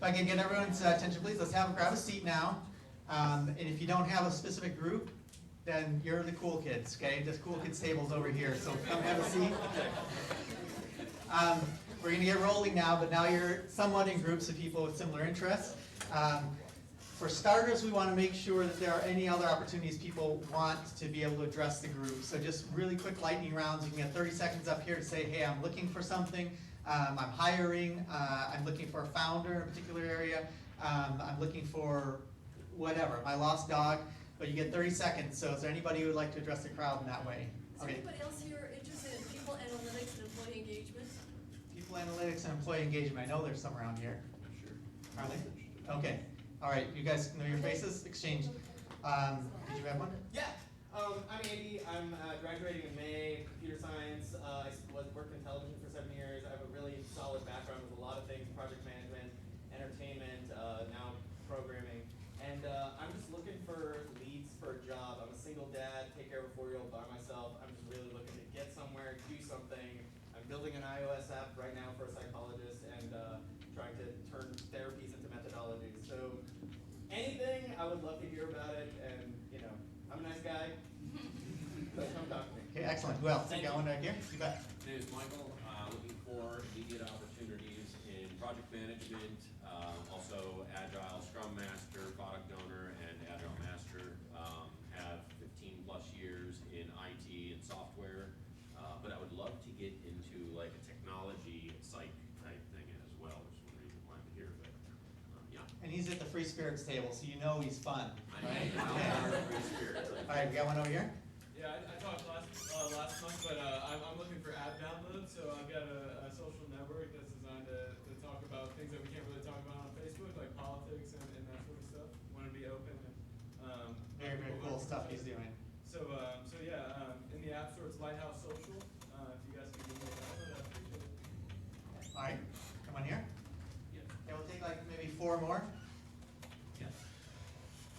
If I can get everyone's attention, please, grab a seat now. And if you don't have a specific group, then you're the cool kids, okay? This cool kids table's over here, so come have a seat. We're gonna get rolling now, but now you're somewhat in groups of people with similar interests. For starters, we want to make sure that there are any other opportunities people want to be able to address the group. So just really quick lightning rounds. You can get 30 seconds up here to say, hey, I'm looking for something. I'm hiring. I'm looking for a founder in a particular area. I'm looking for whatever, my lost dog. But you get 30 seconds. So is there anybody who would like to address the crowd in that way? Is anybody else here interested in people analytics and employee engagement? People analytics and employee engagement. I know there's some around here. Sure. Are they? Okay. All right, you guys know your faces? Exchange. Did you have one? Yeah. I'm Andy. I'm graduating in May, computer science. I worked in television for 7 years. I have a really solid background with a lot of things, project management, entertainment, now programming. And I'm just looking for leads for a job. I'm a single dad, take care of a 4-year-old by myself. I'm just really looking to get somewhere, do something. I'm building an iOS app right now for a psychologist and trying to turn therapies into methodologies. So anything, I would love to hear about it. And, I'm a nice guy. So come talk to me. Okay, excellent. Who else? You got one right here? You bet. My name is Michael. Looking for immediate opportunities in project management, also Agile Scrum Master, Product Owner, and Agile Master. Have 15 plus years in IT and software, but I would love to get into like a technology psych type thing as well, which is one reason why I'm here. But yeah. And he's at the Free Spirits table, so you know he's fun. I Right? know free spirit. All right, we got one over here? Yeah, I talked last month, but I'm looking for app downloads, so I've got a social network that's designed to talk about things that we can't really talk about on Facebook, like politics and that sort of stuff. Want to be open and Very, very cool stuff he's doing. So yeah, in the App Store it's Lighthouse Social. If you guys can give me a download, I'd appreciate it. All right, come on here. Yeah. Okay, we'll take like maybe 4 more. Yes.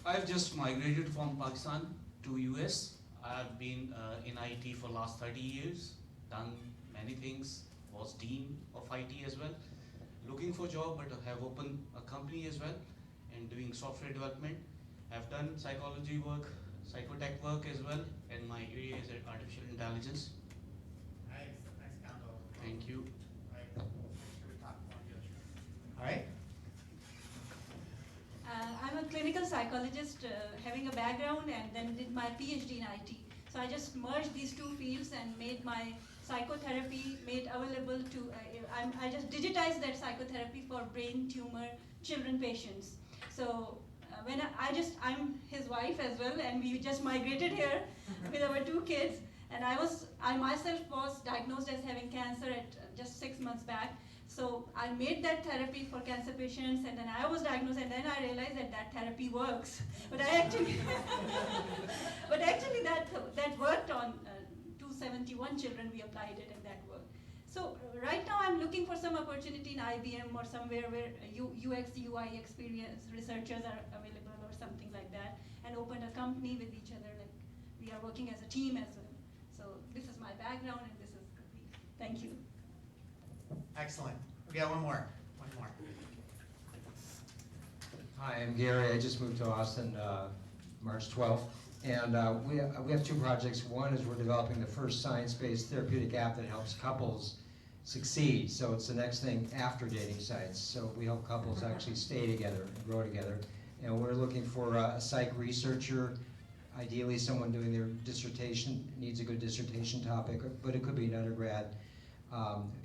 I've just migrated from Pakistan to US. I've been in IT for last 30 years, done many things, was dean of IT as well. Looking for job, but have opened a company as well and doing software development. I've done psychology work, PsychTech work as well, and my area is artificial intelligence. Nice combo. Thank you. All right, make sure we talk more. All right. I'm a clinical psychologist having a background and then did my PhD in IT. So I just merged these two fields and made my psychotherapy made available to, I just digitized that psychotherapy for brain tumor children patients. So when I'm his wife as well, and we just migrated here with our 2 kids. And I myself was diagnosed as having cancer at just 6 months back. So I made that therapy for cancer patients, and then I was diagnosed, and then I realized that therapy works. But actually that worked on 271 children. We applied it, and that worked. So right now I'm looking for some opportunity in IBM or somewhere where UX, UI experience researchers are available or something like that, and open a company with each other. Like we are working as a team as well. So this is my background, and this is me. Thank you. Excellent. We got one more. Hi, I'm Gary. I just moved to Austin March 12th. And we have 2 projects. One is we're developing the first science-based therapeutic app that helps couples succeed. So it's the next thing after dating sites. So we help couples actually stay together and grow together. And we're looking for a psych researcher, ideally someone doing their dissertation, needs a good dissertation topic, but it could be an undergrad,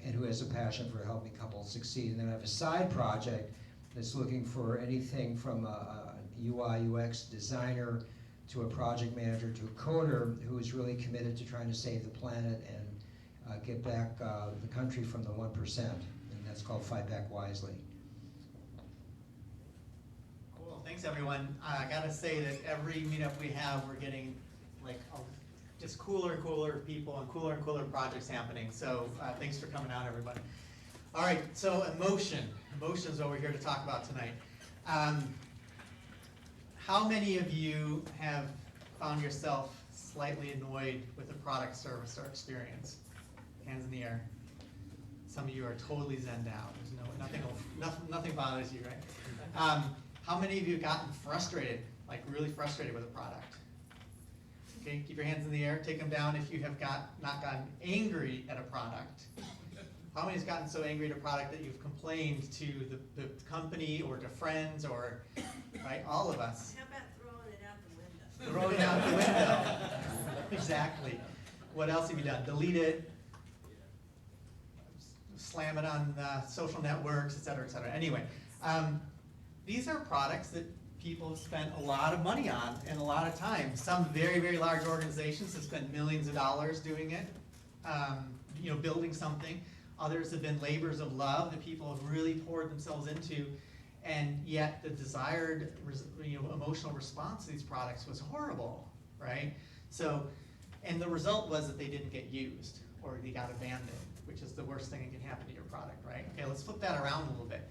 and who has a passion for helping couples succeed. And then I have a side project that's looking for anything from a UI, UX designer to a project manager to a coder who is really committed to trying to save the planet and get back the country from the 1%. And that's called Fight Back Wisely. Cool. Thanks, everyone. I gotta say that every meetup we have, we're getting like just cooler and cooler people and cooler projects happening. So thanks for coming out, everybody. All right, so emotion. Emotion is what we're here to talk about tonight. How many of you have found yourself slightly annoyed with a product, service, or experience? Hands in the air. Some of you are totally zenned out. There's nothing bothers you, right? How many of you have gotten frustrated, like really frustrated with a product? Okay, keep your hands in the air, take them down if you have not gotten angry at a product. How many has gotten so angry at a product that you've complained to the company or to friends or, right, all of us? How about throwing it out the window? Throw it out the window. Exactly. What else have you done? Delete it, slam it on social networks, et cetera, et cetera. Anyway, these are products that people have spent a lot of money on and a lot of time. Some very, very large organizations have spent millions of dollars doing it, building something. Others have been labors of love that people have really poured themselves into, and yet the desired emotional response to these products was horrible, right? So, and the result was that they didn't get used or they got abandoned, which is the worst thing that can happen to your product, right? Okay, let's flip that around a little bit.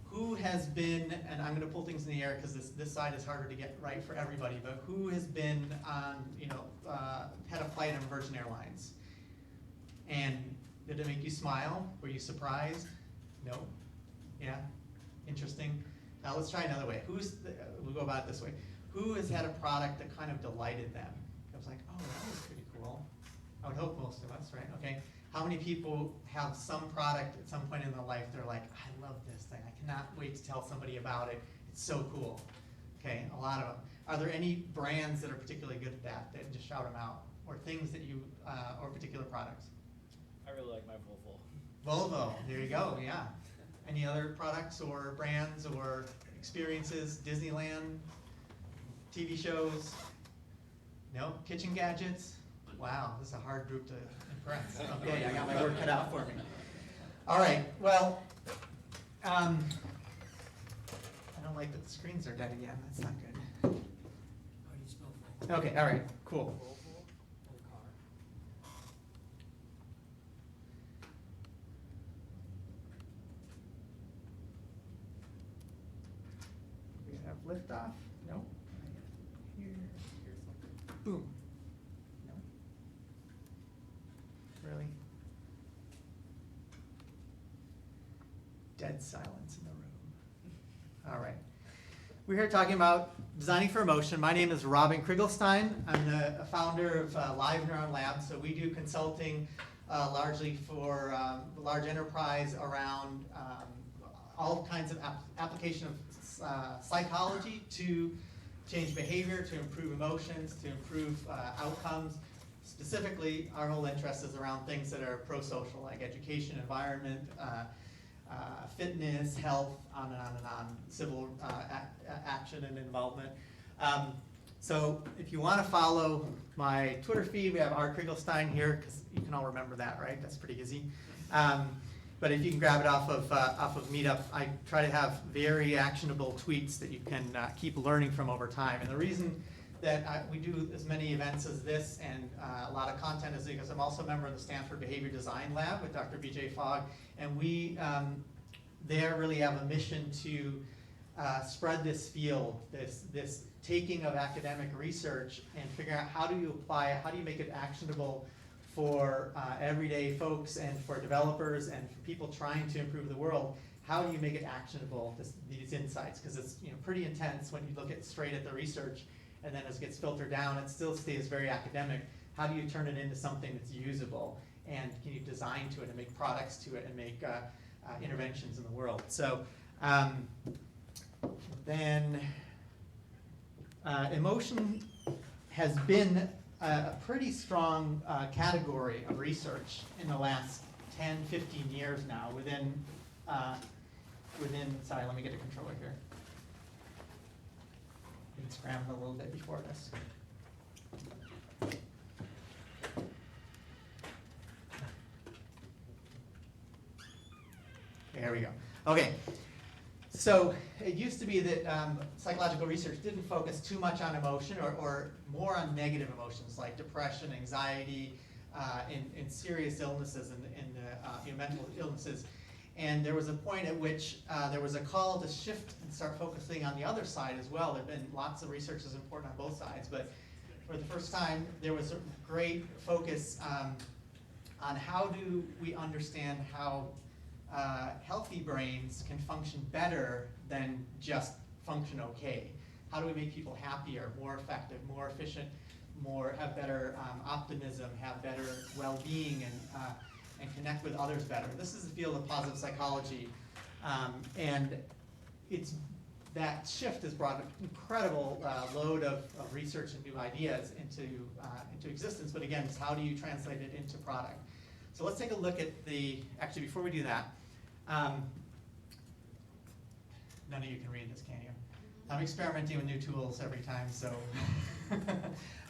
Who has been, and I'm going to pull things in the air because this side is harder to get right for everybody, but who has been on, had a flight on Virgin Airlines? And did it make you smile? Were you surprised? No? Yeah? Interesting? Now let's try another way. We'll go about it this way. Who has had a product that kind of delighted them? It was like, oh, that was pretty cool. I would hope most of us, right? Okay. How many people have some product at some point in their life, they're like, I love this thing. I cannot wait to tell somebody about it. It's so cool. Okay, a lot of them. Are there any brands that are particularly good at that just shout them out? Or things that you, or particular products? I really like my Volvo. Volvo, there you go, yeah. Any other products or brands or experiences? Disneyland, TV shows? No? Kitchen gadgets? Wow, this is a hard group to impress. Okay, I got my work cut out for me. All right, well, I don't like that the screens are dead again. That's not good. How do you spell Volvo? Okay, all right, cool. Volvo or car? We have liftoff. No. Here. Boom. No. Really? Dead silence in the room. All right. We're here talking about designing for emotion. My name is Robin Krigelstein. I'm the founder of Live Neuron Labs. So we do consulting largely for large enterprise around all kinds of application of psychology to change behavior, to improve emotions, to improve outcomes. Specifically, our whole interest is around things that are pro-social, like education, environment, fitness, health, on and on and on, civil action and involvement. So if you want to follow my Twitter feed, we have R. Krigelstein here, because you can all remember that, right? That's pretty easy. But if you can grab it off of Meetup, I try to have very actionable tweets that you can keep learning from over time. And the reason that we do as many events as this and a lot of content is because I'm also a member of the Stanford Behavior Design Lab with Dr. BJ Fogg, and we there really have a mission to spread this field, this taking of academic research and figuring out how do you apply it, how do you make it actionable for everyday folks and for developers and for people trying to improve the world. How do you make it actionable, these insights? Because it's pretty intense when you look straight at the research, and then as it gets filtered down, it still stays very academic. How do you turn it into something that's usable? And can you design to it and make products to it and make interventions in the world? So then emotion has been a pretty strong category of research in the last 10, 15 years now within, sorry, let me get a controller here. Been scrambling a little bit before this. There we go. Okay. So it used to be that psychological research didn't focus too much on emotion or more on negative emotions like depression, anxiety, in serious illnesses and mental illnesses. And there was a point at which there was a call to shift and start focusing on the other side as well. There have been lots of research that's important on both sides, but for the first time there was a great focus on how do we understand how healthy brains can function better than just function okay? How do we make people happier, more effective, more efficient, have better optimism, have better well-being, and connect with others better? This is the field of positive psychology, and that shift has brought an incredible load of research and new ideas into existence. But again, it's how do you translate it into product? So let's take a look at actually before we do that, none of you can read this, can you? I'm experimenting with new tools every time, so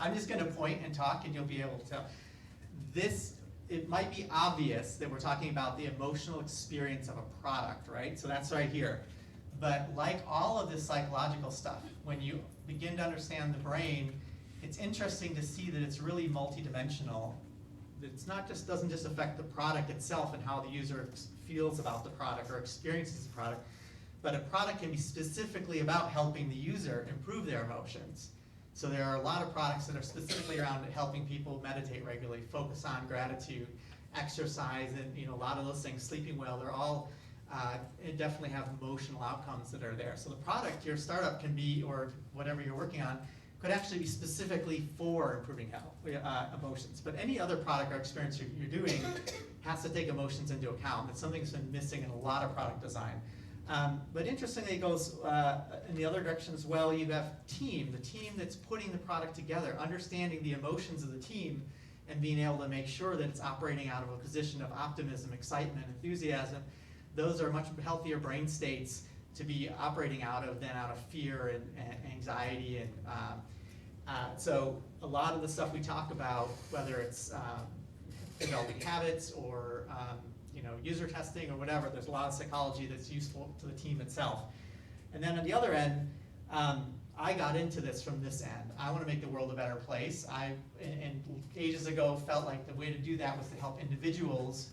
I'm just going to point and talk, and you'll be able to tell. It might be obvious that we're talking about the emotional experience of a product, right? So that's right here. But like all of this psychological stuff, when you begin to understand the brain, it's interesting to see that it's really multidimensional. It's not just doesn't just affect the product itself and how the user feels about the product or experiences the product, but a product can be specifically about helping the user improve their emotions. So there are a lot of products that are specifically around helping people meditate regularly, focus on gratitude, exercise, and a lot of those things, sleeping well. They're all definitely have emotional outcomes that are there. So the product, your startup can be, or whatever you're working on, could actually be specifically for improving health, emotions. But any other product or experience you're doing has to take emotions into account. That's something that's been missing in a lot of product design. But interestingly, it goes in the other direction as well. You have the team that's putting the product together, understanding the emotions of the team, and being able to make sure that it's operating out of a position of optimism, excitement, enthusiasm. Those are much healthier brain states to be operating out of than out of fear and anxiety. And so a lot of the stuff we talk about, whether it's developing habits or user testing or whatever, there's a lot of psychology that's useful to the team itself. And then on the other end, I got into this from this end. I want to make the world a better place. And ages ago, felt like the way to do that was to help individuals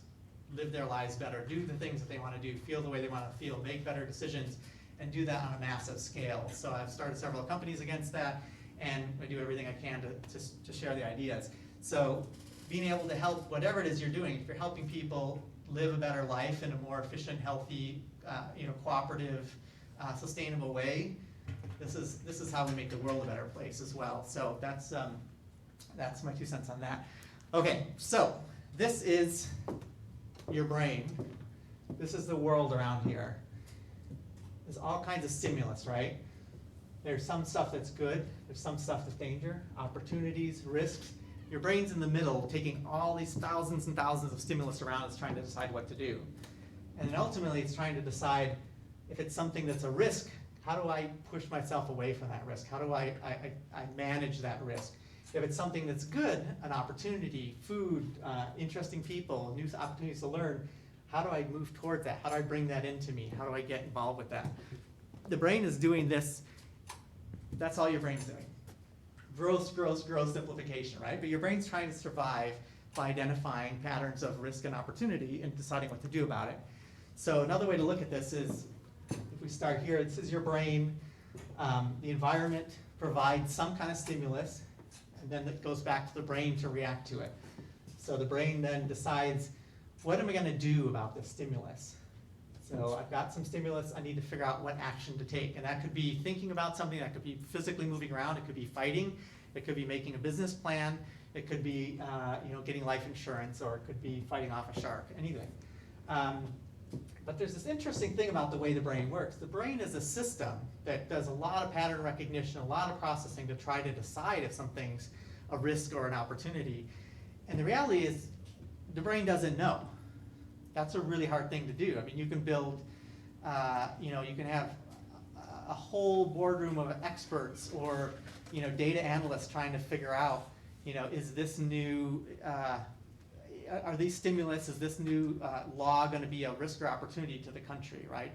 live their lives better, do the things that they want to do, feel the way they want to feel, make better decisions, and do that on a massive scale. So I've started several companies against that, and I do everything I can to share the ideas. So being able to help whatever it is you're doing, if you're helping people live a better life in a more efficient, healthy, cooperative, sustainable way, this is how we make the world a better place as well. So that's my 2 cents on that. Okay, so this is your brain. This is the world around here. There's all kinds of stimulus, right? There's some stuff that's good, there's some stuff that's danger, opportunities, risks. Your brain's in the middle, taking all these thousands and thousands of stimulus around. It's trying to decide what to do. And then ultimately, it's trying to decide if it's something that's a risk, how do I push myself away from that risk? How do I manage that risk? If it's something that's good, an opportunity, food, interesting people, new opportunities to learn, how do I move towards that? How do I bring that into me? How do I get involved with that? The brain is doing this. That's all your brain's doing. Gross simplification, right? But your brain's trying to survive by identifying patterns of risk and opportunity and deciding what to do about it. So another way to look at this is, if we start here, this is your brain. The environment provides some kind of stimulus, and then it goes back to the brain to react to it. So the brain then decides, what am I going to do about this stimulus? So I've got some stimulus, I need to figure out what action to take. And that could be thinking about something, that could be physically moving around, it could be fighting, it could be making a business plan, it could be getting life insurance, or it could be fighting off a shark, anything. But there's this interesting thing about the way the brain works. The brain is a system that does a lot of pattern recognition, a lot of processing to try to decide if something's a risk or an opportunity. And the reality is, the brain doesn't know. That's a really hard thing to do. I mean, you can build, you can have a whole boardroom of experts or, data analysts trying to figure out, is this new, are these stimulus, is this new law going to be a risk or opportunity to the country, right?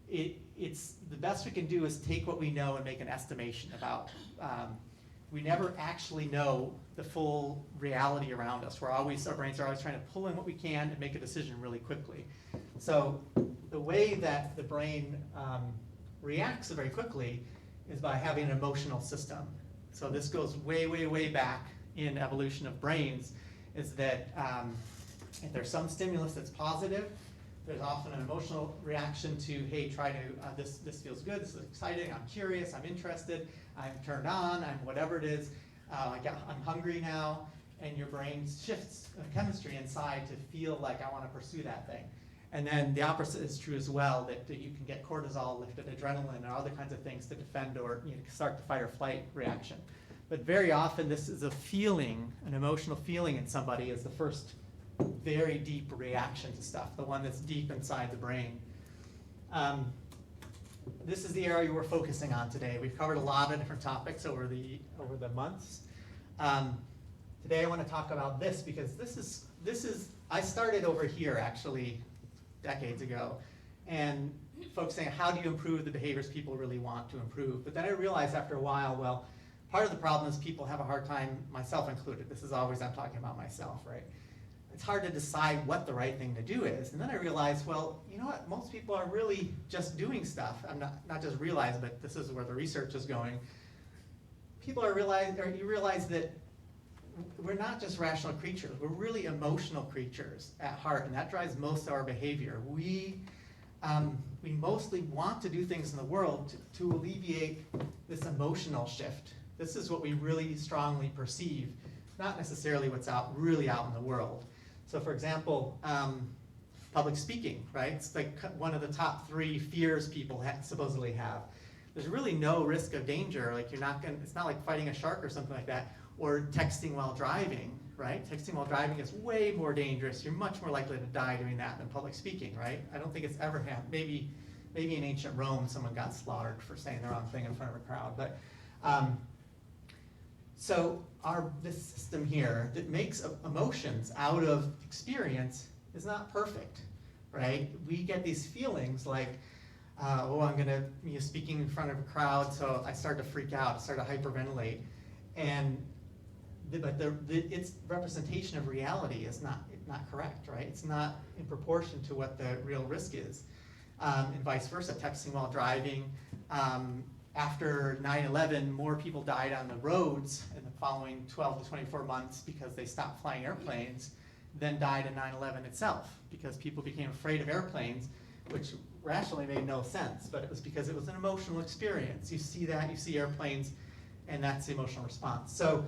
It's the best we can do is take what we know and make an estimation about. We never actually know the full reality around us. Our brains are always trying to pull in what we can and make a decision really quickly. So the way that the brain reacts very quickly is by having an emotional system. So this goes way, way, way back in evolution of brains, is that if there's some stimulus that's positive, there's often an emotional reaction to, hey, try to, this feels good, this is exciting, I'm curious, I'm interested, I'm turned on, I'm whatever it is, I'm hungry now, and your brain shifts chemistry inside to feel like I want to pursue that thing. And then the opposite is true as well, that you can get cortisol lifted, adrenaline, and other kinds of things to defend or start the fight or flight reaction. But very often this is a feeling, an emotional feeling in somebody is the first very deep reaction to stuff, the one that's deep inside the brain. This is the area we're focusing on today. We've covered a lot of different topics over the months. Today I want to talk about this because this is I started over here actually decades ago, and focusing on how do you improve the behaviors people really want to improve. But then I realized after a while, well, part of the problem is people have a hard time, myself included. This is always I'm talking about myself, right? It's hard to decide what the right thing to do is. And then I realized, well, you know what? Most people are really just doing stuff. I'm not just realize, but this is where the research is going. People are you realize that we're not just rational creatures. We're really emotional creatures at heart, and that drives most of our behavior. We mostly want to do things in the world to alleviate this emotional shift. This is what we really strongly perceive, not necessarily what's really out in the world. So for example, public speaking, right? It's like one of the top 3 fears people supposedly have. There's really no risk of danger. Like it's not like fighting a shark or something like that, or texting while driving, right? Texting while driving is way more dangerous. You're much more likely to die doing that than public speaking, right? I don't think it's ever happened. Maybe in ancient Rome, someone got slaughtered for saying the wrong thing in front of a crowd. But so this system here that makes emotions out of experience is not perfect, right? We get these feelings like, oh, I'm gonna be speaking in front of a crowd, so I start to freak out, I start to hyperventilate, but its representation of reality is not correct, right? It's not in proportion to what the real risk is, and vice versa. Texting while driving. After 9/11, more people died on the roads in the following 12 to 24 months because they stopped flying airplanes than died in 9/11 itself, because people became afraid of airplanes, which rationally made no sense, but it was because it was an emotional experience. You see that, you see airplanes, and that's the emotional response. So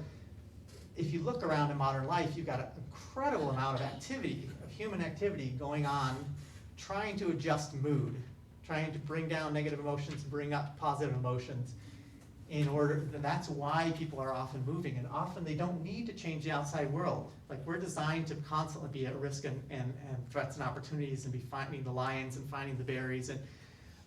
if you look around in modern life, you've got an incredible amount of activity, of human activity going on, trying to adjust mood, trying to bring down negative emotions, bring up positive emotions. That's why people are often moving, and often they don't need to change the outside world. Like, we're designed to constantly be at risk and threats and opportunities, and be finding the lions and finding the berries.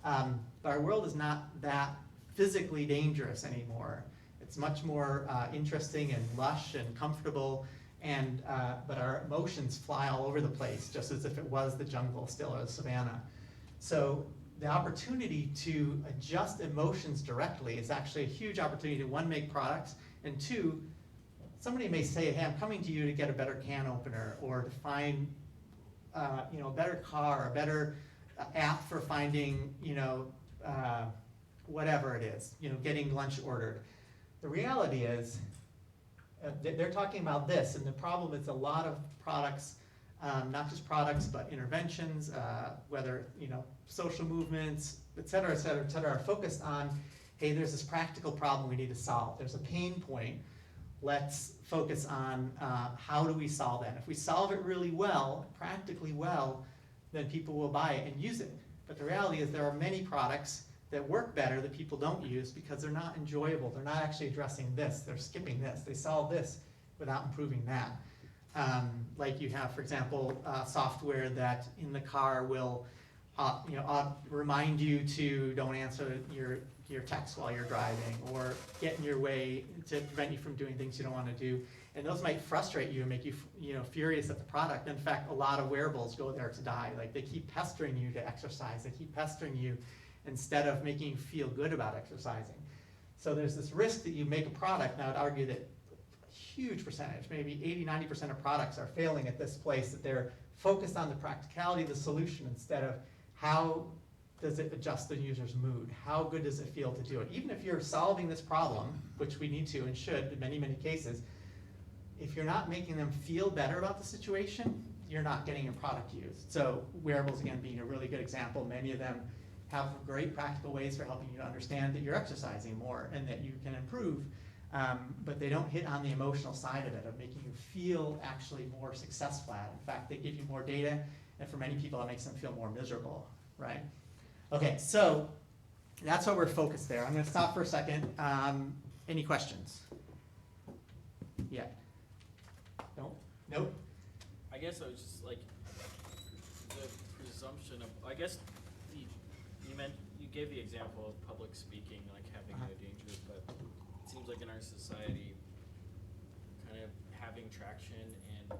But our world is not that physically dangerous anymore. It's much more interesting and lush and comfortable, but our emotions fly all over the place, just as if it was the jungle still, or the savannah. So the opportunity to adjust emotions directly is actually a huge opportunity to, 1, make products, and 2, somebody may say, hey, I'm coming to you to get a better can opener, or to find a better car, a better app for finding whatever it is, getting lunch ordered. The reality is they're talking about this, and the problem is a lot of products, not just products, but interventions, whether social movements, et cetera, are focused on, hey, there's this practical problem we need to solve. There's a pain point. Let's focus on how do we solve that. If we solve it really well, practically well, then people will buy it and use it. But the reality is there are many products that work better that people don't use because they're not enjoyable. They're not actually addressing this. They're skipping this. They solve this without improving that. Like you have, for example, software that in the car will remind you to don't answer your text while you're driving, or get in your way to prevent you from doing things you don't want to do. And those might frustrate you and make you furious at the product. In fact, a lot of wearables go there to die. Like, they keep pestering you to exercise. They keep pestering you instead of making you feel good about exercising. So there's this risk that you make a product, and I would argue that a huge percentage, maybe 80-90% of products are failing at this place, that they're focused on the practicality of the solution instead of how does it adjust the user's mood? How good does it feel to do it? Even if you're solving this problem, which we need to and should in many, many cases, if you're not making them feel better about the situation, you're not getting your product used. So wearables, again, being a really good example. Many of them have great practical ways for helping you to understand that you're exercising more and that you can improve, but they don't hit on the emotional side of it, of making you feel actually more successful at it. In fact, they give you more data, and for many people, it makes them feel more miserable, right? Okay, so that's what we're focused there. I'm going to stop for a second. Any questions? Yeah. Nope. Nope. I guess I was just like the presumption of. I guess you gave the example of public speaking, like having no dangers, but it seems like in our society, kind of having traction and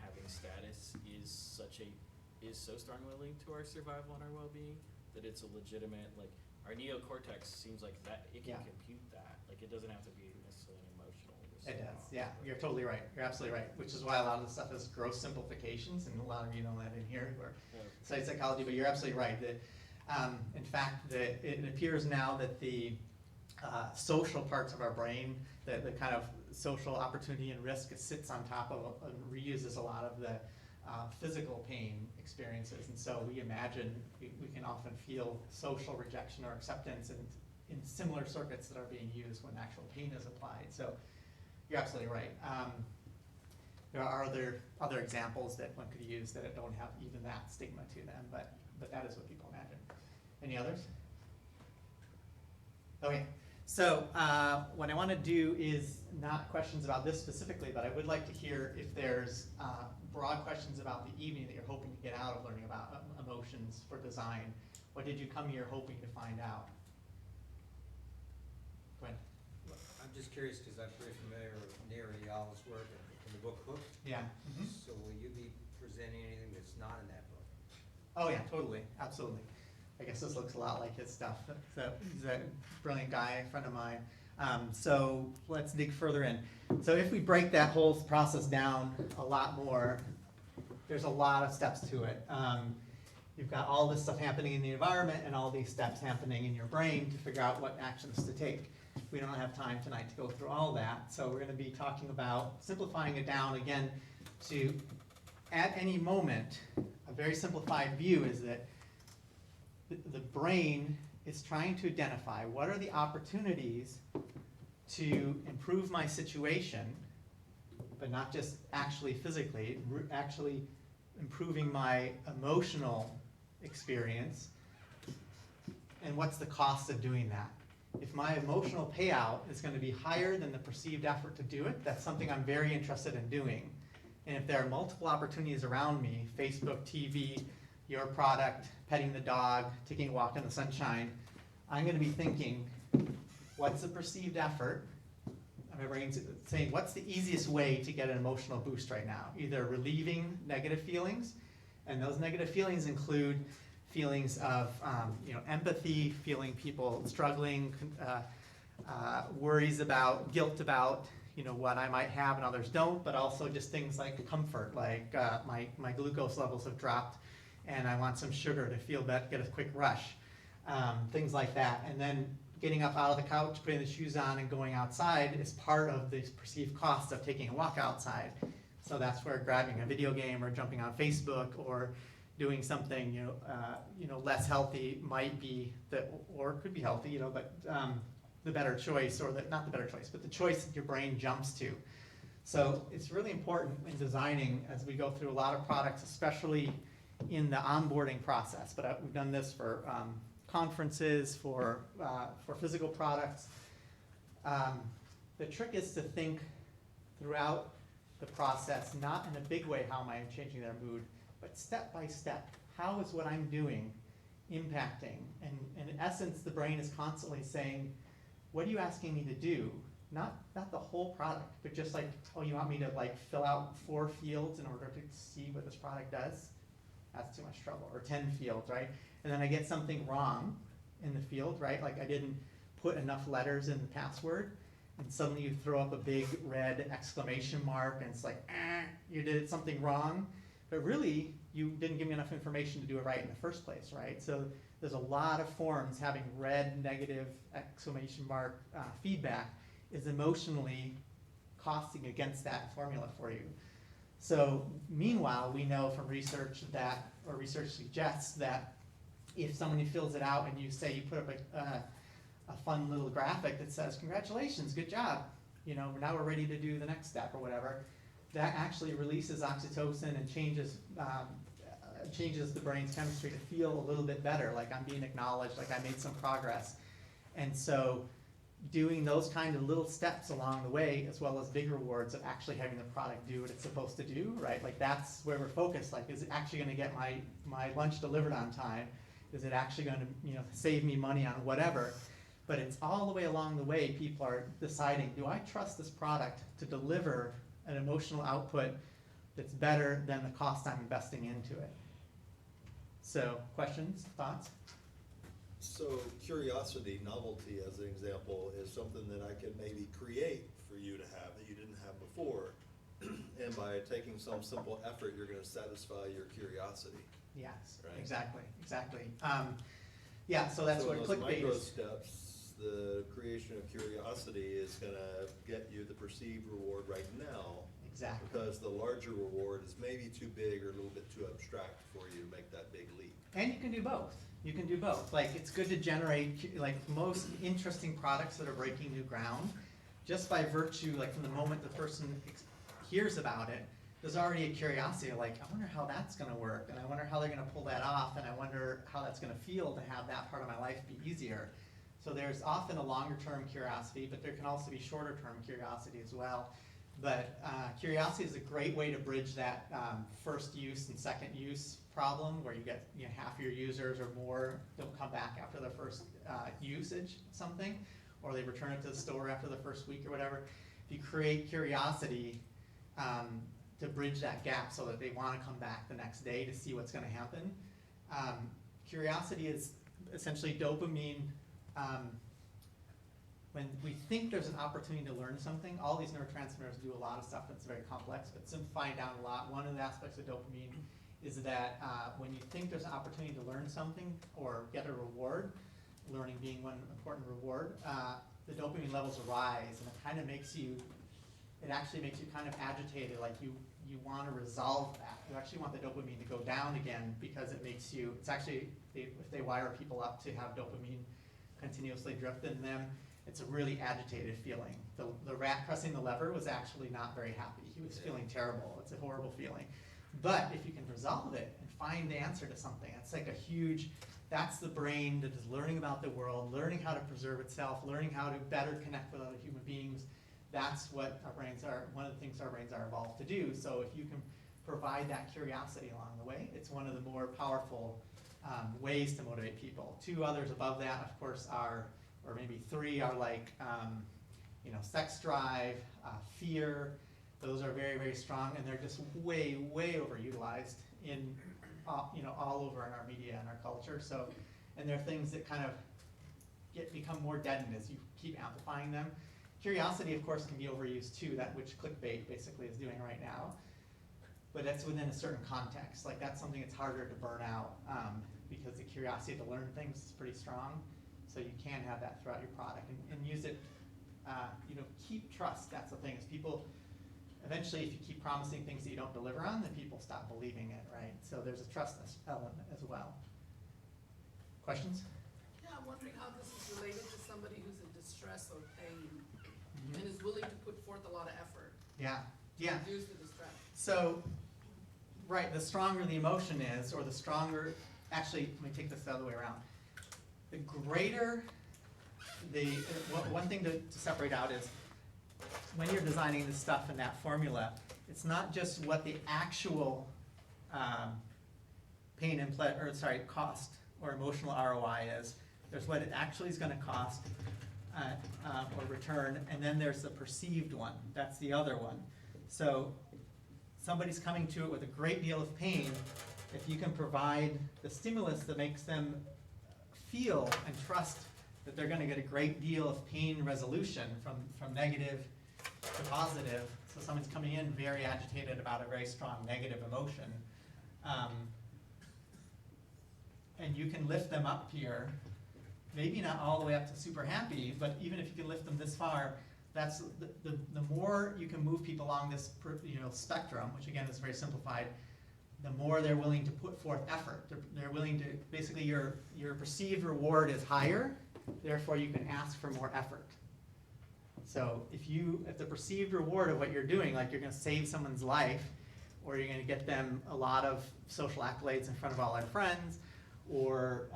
having status is so strongly linked to our survival and our well-being that it's a legitimate, like, our neocortex seems like that it can compute that. Like, it doesn't have to be necessarily emotional. It does, yeah. You're totally right. You're absolutely right. Which is why a lot of the stuff is gross simplifications, and a lot of you know that in here who are study psychology. But you're absolutely right that, in fact, that it appears now that the social parts of our brain, the kind of social opportunity and risk, it sits on top of and reuses a lot of the physical pain experiences, and so we imagine we can often feel social rejection or acceptance in similar circuits that are being used when actual pain is applied. So you're absolutely right. There are other examples that one could use that don't have even that stigma to them, but that is what people imagine. Any others? Okay. So what I want to do is not questions about this specifically, but I would like to hear if there's broad questions about the evening that you're hoping to get out of learning about emotions for design. What did you come here hoping to find out? Go ahead. I'm just curious because I'm very familiar with Neri Yal's work in the book Hook. Yeah. Mm-hmm. So will you be presenting anything that's not in that book? Oh yeah, totally, absolutely. I guess this looks a lot like his stuff. He's a brilliant guy, a friend of mine. So let's dig further in. So if we break that whole process down a lot more, there's a lot of steps to it. You've got all this stuff happening in the environment and all these steps happening in your brain to figure out what actions to take. We don't have time tonight to go through all that, so we're going to be talking about simplifying it down again to, at any moment, a very simplified view is that the brain is trying to identify what are the opportunities to improve my situation, but not just actually physically, actually improving my emotional experience, and what's the cost of doing that. If my emotional payout is going to be higher than the perceived effort to do it, that's something I'm very interested in doing. And if there are multiple opportunities around me, Facebook, TV, your product, petting the dog, taking a walk in the sunshine, I'm going to be thinking, what's the perceived effort? My brain's saying, what's the easiest way to get an emotional boost right now? Either relieving negative feelings, and those negative feelings include feelings of empathy, feeling people struggling, worries about, guilt about what I might have and others don't, but also just things like comfort, like my glucose levels have dropped and I want some sugar to feel better, get a quick rush, things like that. And then getting up out of the couch, putting the shoes on, and going outside is part of the perceived cost of taking a walk outside. So that's where grabbing a video game or jumping on Facebook or doing something less healthy might be or could be healthy, but the better choice, or not the better choice, but the choice that your brain jumps to. So it's really important in designing, as we go through a lot of products, especially in the onboarding process. But we've done this for conferences, for physical products. The trick is to think throughout the process, not in a big way, how am I changing their mood, but step by step. How is what I'm doing impacting? And in essence, the brain is constantly saying, what are you asking me to do? Not the whole product, but just like, oh, you want me to fill out 4 fields in order to see what this product does? That's too much trouble. Or 10 fields, right? And then I get something wrong in the field, right? Like I didn't put enough letters in the password, and suddenly you throw up a big red exclamation mark, and it's like, you did something wrong. But really, you didn't give me enough information to do it right in the first place, right? So there's a lot of forms having red, negative, exclamation mark feedback is emotionally costing against that formula for you. So meanwhile, we know from research that, or research suggests that if someone fills it out and you say you put up a fun little graphic that says, congratulations, good job, you know, now we're ready to do the next step or whatever, that actually releases oxytocin and changes the brain's chemistry to feel a little bit better, like I'm being acknowledged, like I made some progress. And so doing those kind of little steps along the way, as well as big rewards of actually having the product do what it's supposed to do, right? Like that's where we're focused. Like, is it actually going to get my lunch delivered on time? Is it actually going to, you know, save me money on whatever? But it's all the way along the way people are deciding, do I trust this product to deliver an emotional output that's better than the cost I'm investing into it? So, questions, thoughts? So curiosity, novelty as an example, is something that I can maybe create for you to have that you didn't have before. And by taking some simple effort, you're going to satisfy your curiosity. Yes, Right. exactly. Yeah, so that's So what in those clickbait micro is. steps, the creation of curiosity is going to get you the perceived reward right now. Exactly. Because the larger reward is maybe too big or a little bit too abstract for you to make that big leap. And you can do both. You can do both. Like, it's good to generate, like, most interesting products that are breaking new ground, just by virtue, like, from the moment the person hears about it, there's already a curiosity, like, I wonder how that's gonna work, and I wonder how they're gonna pull that off, and I wonder how that's gonna feel to have that part of my life be easier. So there's often a longer term curiosity, but there can also be shorter term curiosity as well. But curiosity is a great way to bridge that first use and second use problem, where you get, you know, half your users or more don't come back after the first usage of something, or they return it to the store after the first week or whatever. If you create curiosity to bridge that gap so that they want to come back the next day to see what's going to happen. Curiosity is essentially dopamine. When we think there's an opportunity to learn something, all these neurotransmitters do a lot of stuff that's very complex, but simplifying down a lot, one of the aspects of dopamine is that when you think there's an opportunity to learn something or get a reward, learning being one important reward, the dopamine levels rise, and it kind of makes you, it actually makes you kind of agitated, like you want to resolve that. You actually want the dopamine to go down again, because it makes you, it's actually, if they wire people up to have dopamine continuously drift in them, it's a really agitated feeling. The rat pressing the lever was actually not very happy. He was feeling terrible. It's a horrible feeling. But if you can resolve it and find the answer to something, it's like a huge, that's the brain that is learning about the world, learning how to preserve itself, learning how to better connect with other human beings. That's what our brains are, one of the things our brains are evolved to do. So if you can provide that curiosity along the way, it's one of the more powerful ways to motivate people. Two others above that, of course, are, or maybe three, are like, you know, sex drive, fear. Those are very, very strong, and they're just way, way overutilized in, you know, all over in our media and our culture. So, and they're things that kind of become more deadened as you keep amplifying them. Curiosity, of course, can be overused too, that which clickbait basically is doing right now. But that's within a certain context. Like, that's something that's harder to burn out because the curiosity to learn things is pretty strong. So you can have that throughout your product and use it, you know, keep trust. That's the thing, is people, eventually if you keep promising things that you don't deliver on, then people stop believing it, right? So there's a trust element as well. Questions? Yeah, I'm wondering how this is related to somebody who's in distress or pain and is willing to put forth a lot of effort. Yeah. To reduce the distress. So, right, the stronger the emotion is, or the stronger, actually, let me take this the other way around. The greater one thing to separate out is, when you're designing this stuff in that formula, it's not just what the actual pain and cost or emotional ROI is. There's what it actually is going to cost or return, and then there's the perceived one. That's the other one. So somebody's coming to it with a great deal of pain. If you can provide the stimulus that makes them feel and trust that they're going to get a great deal of pain resolution from negative to positive. So someone's coming in very agitated about a very strong negative emotion. And you can lift them up here, maybe not all the way up to super happy, but even if you can lift them this far, that's the more you can move people along this spectrum, which again is very simplified, the more they're willing to put forth effort. They're willing to, basically your perceived reward is higher, therefore you can ask for more effort. So if the perceived reward of what you're doing, like you're going to save someone's life, or you're going to get them a lot of social accolades in front of all their friends, or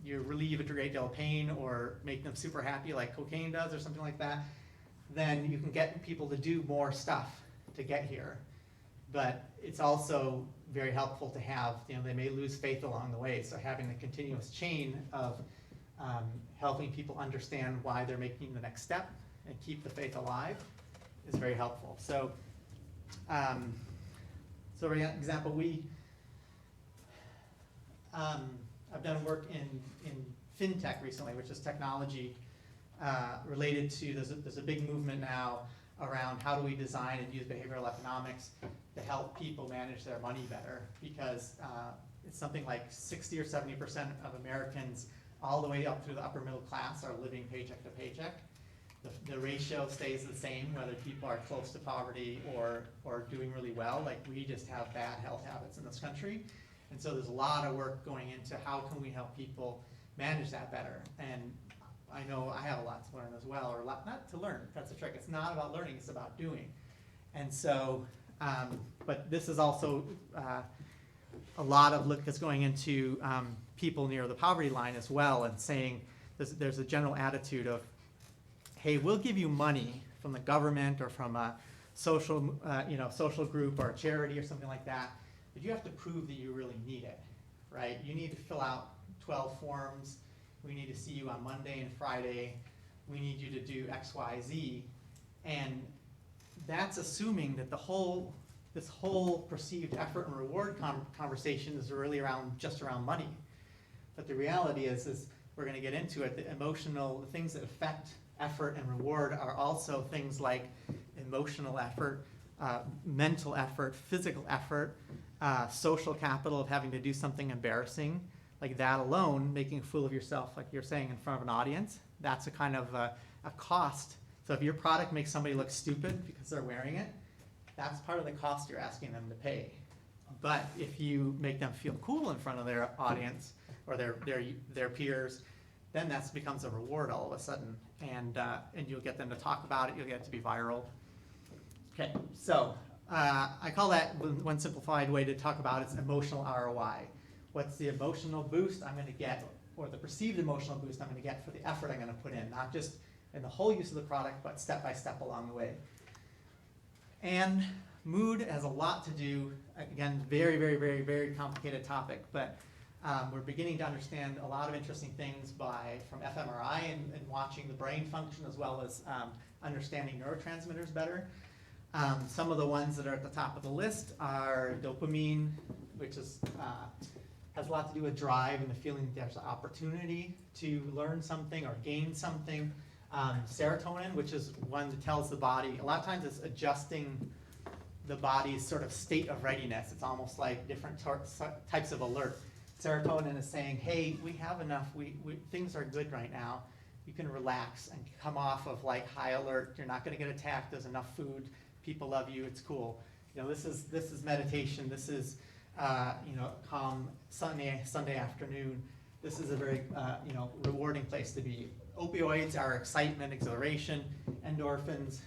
you relieve a great deal of pain, or make them super happy like cocaine does, or something like that, then you can get people to do more stuff to get here. But it's also very helpful to have, they may lose faith along the way, so having a continuous chain of helping people understand why they're making the next step and keep the faith alive is very helpful. So, for example, I've done work in fintech recently, which is technology related to, there's a big movement now around how do we design and use behavioral economics to help people manage their money better, because it's something like 60 or 70% of Americans all the way up through the upper middle class are living paycheck to paycheck. The ratio stays the same whether people are close to poverty or doing really well. Like, we just have bad health habits in this country. And so there's a lot of work going into how can we help people manage that better. And I know I have a lot to learn as well, or not to learn, that's the trick. It's not about learning, it's about doing. And so, but this is also a lot of look that's going into people near the poverty line as well, and saying there's a general attitude of, hey, we'll give you money from the government or from a social, social group or a charity or something like that, but you have to prove that you really need it, right? You need to fill out 12 forms. We need to see you on Monday and Friday. We need you to do X, Y, Z. And that's assuming that this whole perceived effort and reward conversation is really just around money. But the reality is we're going to get into it, the things that affect effort and reward are also things like emotional effort, mental effort, physical effort, social capital of having to do something embarrassing. Like that alone, making a fool of yourself, like you're saying, in front of an audience, that's a kind of a cost. So if your product makes somebody look stupid because they're wearing it, that's part of the cost you're asking them to pay. But if you make them feel cool in front of their audience or their peers, then that becomes a reward all of a sudden, and you'll get them to talk about it. You'll get it to be viral. Okay, so I call that one simplified way to talk about it's emotional ROI. What's the emotional boost I'm going to get, or the perceived emotional boost I'm going to get for the effort I'm going to put in, not just in the whole use of the product, but step by step along the way. And mood has a lot to do, again, very, very, very, very complicated topic, but we're beginning to understand a lot of interesting things from fMRI and watching the brain function, as well as understanding neurotransmitters better. Some of the ones that are at the top of the list are dopamine, which has a lot to do with drive and the feeling that there's an opportunity to learn something or gain something. Serotonin, which is one that tells the body, a lot of times it's adjusting the body's sort of state of readiness. It's almost like different types of alert. Serotonin is saying, hey, we have enough, things are good right now. You can relax and come off of like high alert. You're not going to get attacked. There's enough food. People love you. It's cool. This is meditation. This is calm Sunday afternoon. This is a very rewarding place to be. Opioids are excitement, exhilaration, endorphins.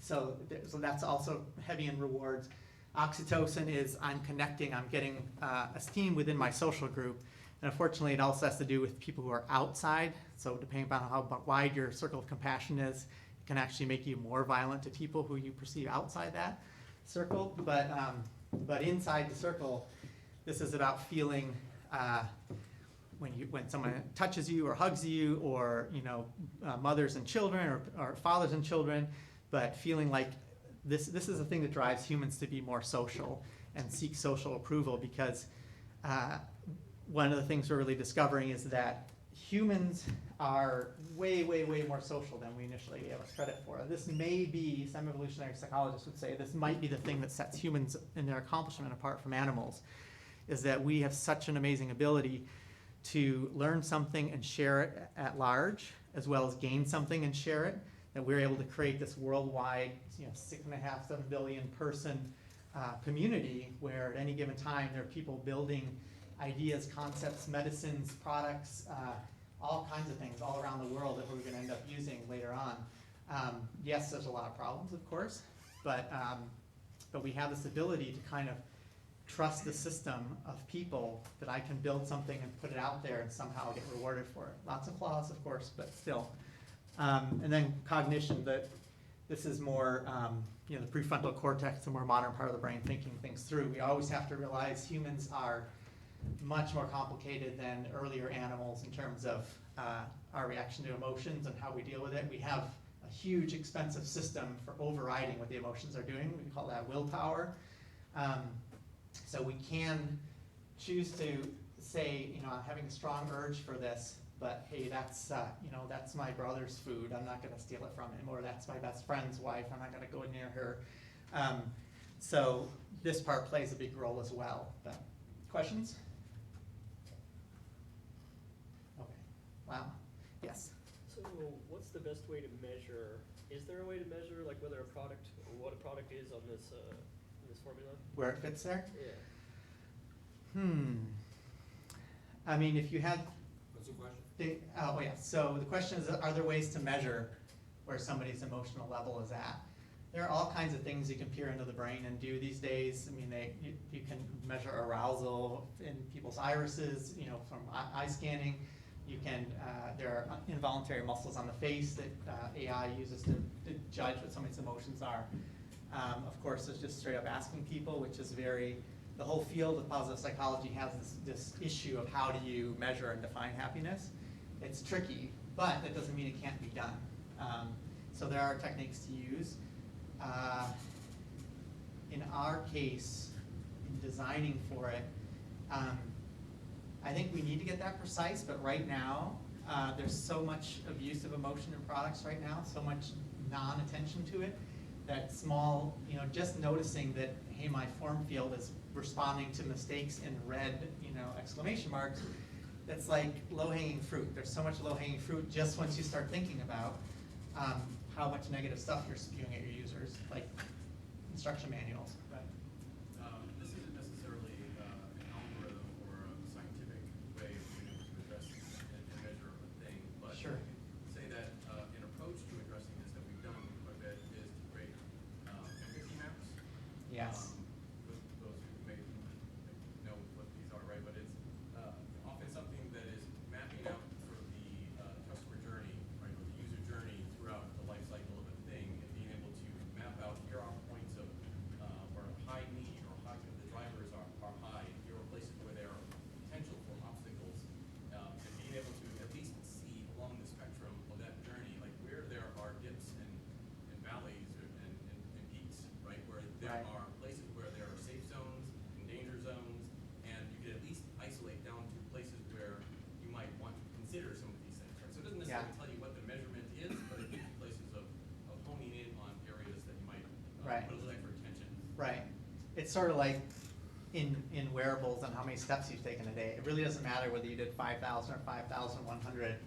So that's also heavy in rewards. Oxytocin is I'm connecting, I'm getting esteem within my social group. And unfortunately, it also has to do with people who are outside. So depending upon how wide your circle of compassion is, it can actually make you more violent to people who you perceive outside that circle. But inside the circle, this is about feeling when someone touches you or hugs you, or mothers and children or fathers and children, but feeling like this is a thing that drives humans to be more social and seek social approval, because one of the things we're really discovering is that humans are way, way, way more social than we initially gave us credit for. This may be, some evolutionary psychologists would say, this might be the thing that sets humans in their accomplishment apart from animals, is that we have such an amazing ability to learn something and share it at large, as well as gain something and share it, that we're able to create this worldwide, 6.5, 7 billion person community where at any given time there are people building ideas, concepts, medicines, products, all kinds of things all around the world that we're going to end up using later on. Yes, there's a lot of problems, of course, but we have this ability to kind of trust the system of people that I can build something and put it out there and somehow get rewarded for it. Lots of flaws, of course, but still. And then cognition, this is more, the prefrontal cortex, the more modern part of the brain, thinking things through. We always have to realize humans are much more complicated than earlier animals in terms of our reaction to emotions and how we deal with it. We have a huge, expensive system for overriding what the emotions are doing. We call that willpower. So we can choose to say, I'm having a strong urge for this, but hey, that's my brother's food. I'm not going to steal it from him, or that's my best friend's wife. I'm not going to go near her. So this part plays a big role as well. But questions? Okay. Wow. Yes. So what's the best way to measure? Is there a way to measure like whether a product or what a product is on this formula? Where it fits there? Yeah. I mean, if you had. What's the question? Oh yeah. So the question is, are there ways to measure where somebody's emotional level is at? There are all kinds of things you can peer into the brain and do these days. I mean, you can measure arousal in people's irises, from eye scanning. You can, there are involuntary muscles on the face that AI uses to judge what somebody's emotions are. Of course, there's just straight up asking people, which is the whole field of positive psychology has this issue of how do you measure and define happiness. It's tricky, but that doesn't mean it can't be done. So there are techniques to use. In our case, in designing for it, I think we need to get that precise, but right now, there's so much abuse of emotion in products right now, so much non-attention to it, that small, just noticing that, hey, my form field is responding to mistakes in red, exclamation marks, that's like low-hanging fruit. There's so much low-hanging fruit just once you start thinking about how much negative stuff you're spewing at your users, like instruction manuals. Right. This isn't necessarily an algorithm or a scientific way of being able to address and measure a thing, but Sure. I can say that an approach to addressing this that we've done quite a bit is to create empathy maps. Yes. For those who may know what these are, right? But it's often something that is mapping out sort of the customer journey, right, or the user journey throughout the life cycle of a thing, and being able to map out here are points of where high need or high the drivers are high. Here are places where there are potential for obstacles, and being able to at least see along the spectrum of that journey, like where there are dips and valleys and peaks, right, where there Right. are places where there are safe zones and danger zones, and you could at least isolate down to places where you might want to consider some of these things, right? So it doesn't necessarily tell you what the measurement is, but it gives you places of honing in on areas that you might Right. put a little extra attention. Right. It's sort of like in wearables and how many steps you've taken a day. It really doesn't matter whether you did 5,000 or 5,100.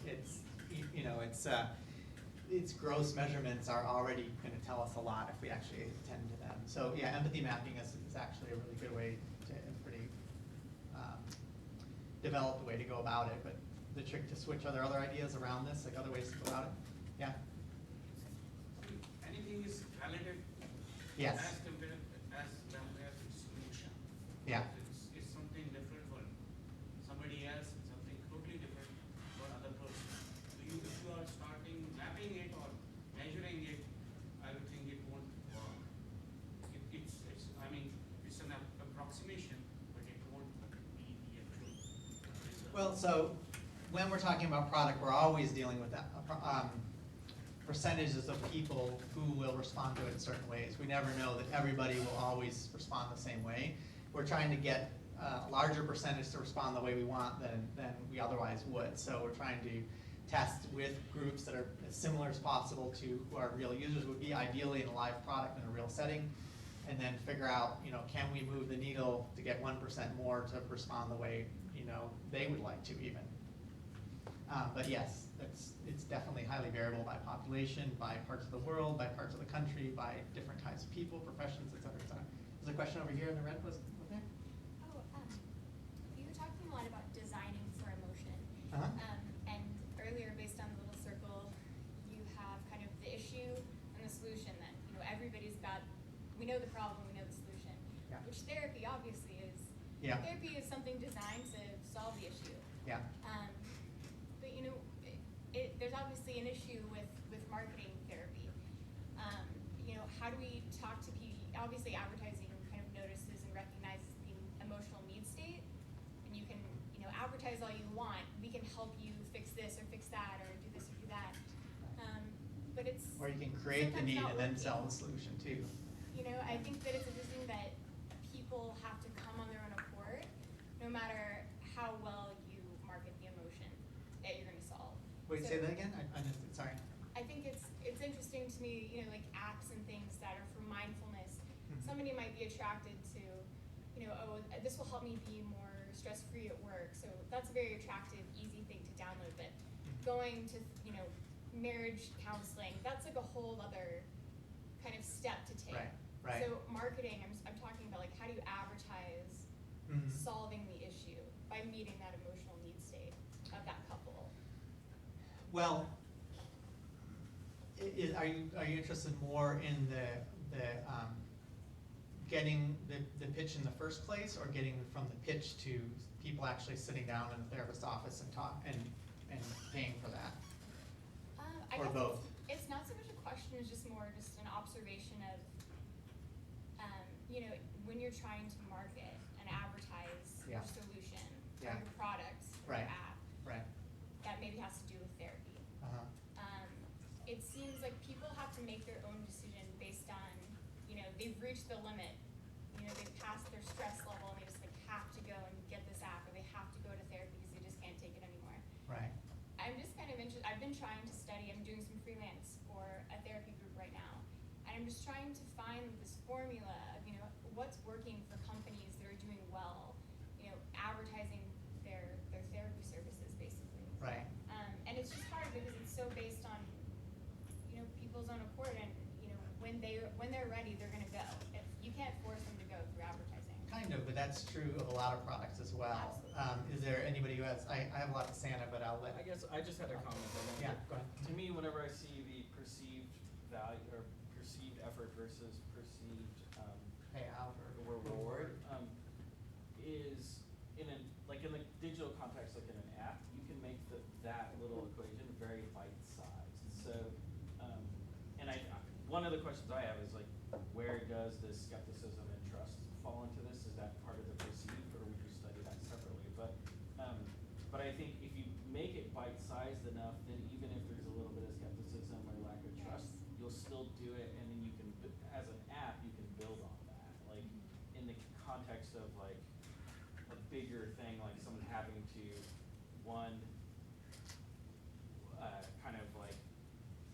Its gross measurements are already going to tell us a lot if we actually attend to them. So yeah, empathy mapping is actually a really good way to, pretty developed way to go about it. But the trick to switch, are there other ideas around this, like other ways to go about it? Yeah. Anything is validated Yes. as compared as well as its solution. Yeah. It's something different for somebody else and something totally different for other person. So if you are starting mapping it or measuring it, I would think it won't work. It's an approximation, but it won't be the actual result. Well, so when we're talking about product, we're always dealing with that. Percentages of people who will respond to it in certain ways. We never know that everybody will always respond the same way. We're trying to get a larger percentage to respond the way we want than we otherwise would. So we're trying to test with groups that are as similar as possible to who our real users would be, ideally in a live product in a real setting, and then figure out, can we move the needle to get 1% more to respond the way, they would like to even. But yes, it's definitely highly variable by population, by parts of the world, by parts of the country, by different types of people, professions, et cetera, et cetera. There's a question over here in the red was there. Oh, you were talking a lot about designing for emotion. Uh-huh. And earlier, based on the little circle, you have kind of the issue and the solution that, everybody's got, we know the problem, we know the solution. Yeah. Which therapy obviously is. Yeah. Therapy is something designed to solve the issue. Yeah. But there's obviously an issue with marketing therapy. How do we talk to people? Obviously, advertising kind of notices and recognizes the emotional need state, and you can, advertise all you want. We can help you fix this or fix that or do this or do that. But it's Or you can create the sometimes need not and then working. sell the solution too. I think that it's interesting that people have to come on their own accord, no matter how well you market the emotion that you're going to solve. Wait, So say that again? I missed it, sorry. I think it's interesting to me, like apps and things that are for mindfulness. Mhm. Somebody might be attracted to, oh, this will help me be more stress-free at work. So that's a very attractive, easy thing to download. But going to, marriage counseling, that's like a whole other kind of step to take. Right. So marketing, I'm talking about like how do you advertise Mhm. solving the issue by meeting that emotional need state of that couple. Well, are you interested more in the getting the pitch in the first place, or getting from the pitch to people actually sitting down in the therapist's office and and paying for that? I Or guess both? It's not so much a question, it's just more just an observation of, when you're trying to market and advertise Yeah. your solution Yeah. or your products or Right. your app, Right. that maybe has to do with therapy. Uh-huh. It seems like people have to make their own decision based on, they've reached the limit. They've passed their stress level and they just have to go and get this app, or they have to go to therapy because they just can't take it anymore. Right. I'm just kind of interested. I've been trying to study. I'm doing some freelance for a therapy group right now, and I'm just trying to find this formula of what's working for companies that are doing well, advertising their therapy services basically. Right. And it's just hard because it's so based on people's own accord, and when they're ready, they're gonna go. You can't force them to go through advertising. Kind of, but that's true of a lot of products as well. Absolutely. Is there anybody who has, I have a lot to say on it, but I'll let. I guess I just had a comment on that. Yeah, go ahead. To me, whenever I see the perceived value or perceived effort versus perceived Payout or reward, is in the digital context, like in an app, you can make that little equation very bite-sized. So, and one of the questions I have is like, where does this skepticism and trust fall into this? Is that part of the perceived, or would you study that separately? But I think if you make it bite-sized enough, then even if there's a little bit of skepticism or lack of trust, you'll still do it, and then you can, as an app, you can build on that. Like in the context of like a bigger thing, like someone having to kind of like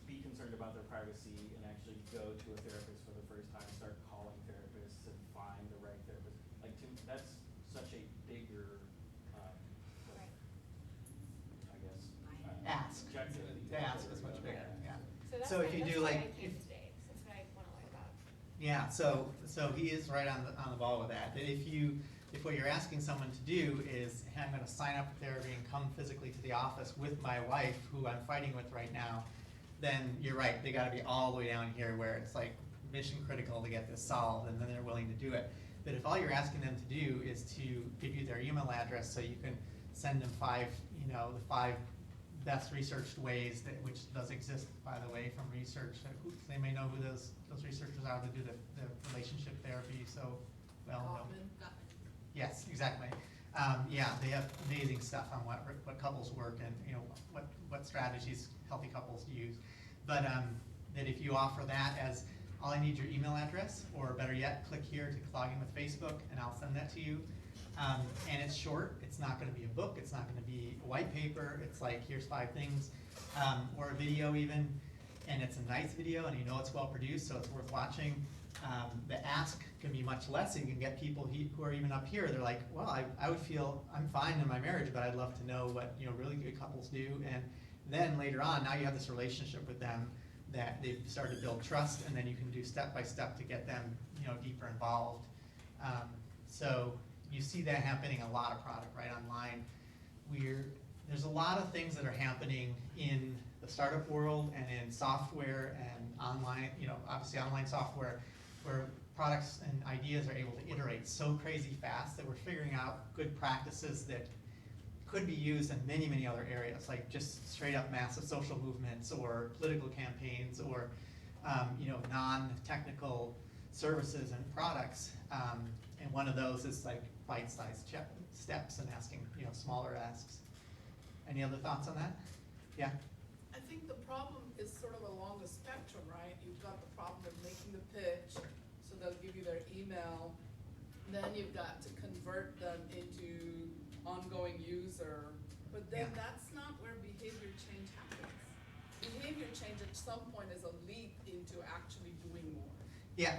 be concerned about their privacy and actually go to a therapist for the first time, start calling therapists and find the right therapist. Like that's such a bigger, I guess, Ask. objective. The ask is much bigger, yeah. So if you do why like, I came today. That's what I want to learn about. yeah, so he is right on the ball with that. That if what you're asking someone to do is, hey, I'm gonna sign up for therapy and come physically to the office with my wife, who I'm fighting with right now, then you're right, they gotta be all the way down here where it's like mission critical to get this solved, and then they're willing to do it. But if all you're asking them to do is to give you their email address so you can send them the five best researched ways, which does exist, by the way, from research. They may know who those researchers are that do the relationship therapy so well known. Yes, exactly. They have amazing stuff on what couples work and what strategies healthy couples use. But that if you offer that as, all I need your email address, or better yet, click here to log in with Facebook and I'll send that to you. And it's short, it's not gonna be a book, it's not gonna be a white paper, it's like, here's 5 things, or a video even, and it's a nice video and it's well produced, so it's worth watching. The ask can be much less, and you can get people who are even up here, they're like, well, I would feel, I'm fine in my marriage, but I'd love to know what really good couples do, and Then later on, now you have this relationship with them that they've started to build trust, and then you can do step by step to get them, deeper involved. So you see that happening a lot of product right online. There's a lot of things that are happening in the startup world and in software and online, obviously online software, where products and ideas are able to iterate so crazy fast that we're figuring out good practices that could be used in many, many other areas, like just straight up massive social movements or political campaigns or non-technical services and products. And one of those is like bite-sized steps and asking smaller asks. Any other thoughts on that? Yeah? I think the problem is sort of along the spectrum, right? You've got the problem of making the pitch, so they'll give you their email. Then you've got to convert them into ongoing user. But then that's not where behavior change happens. Behavior change at some point is a leap into actually doing more. Yeah.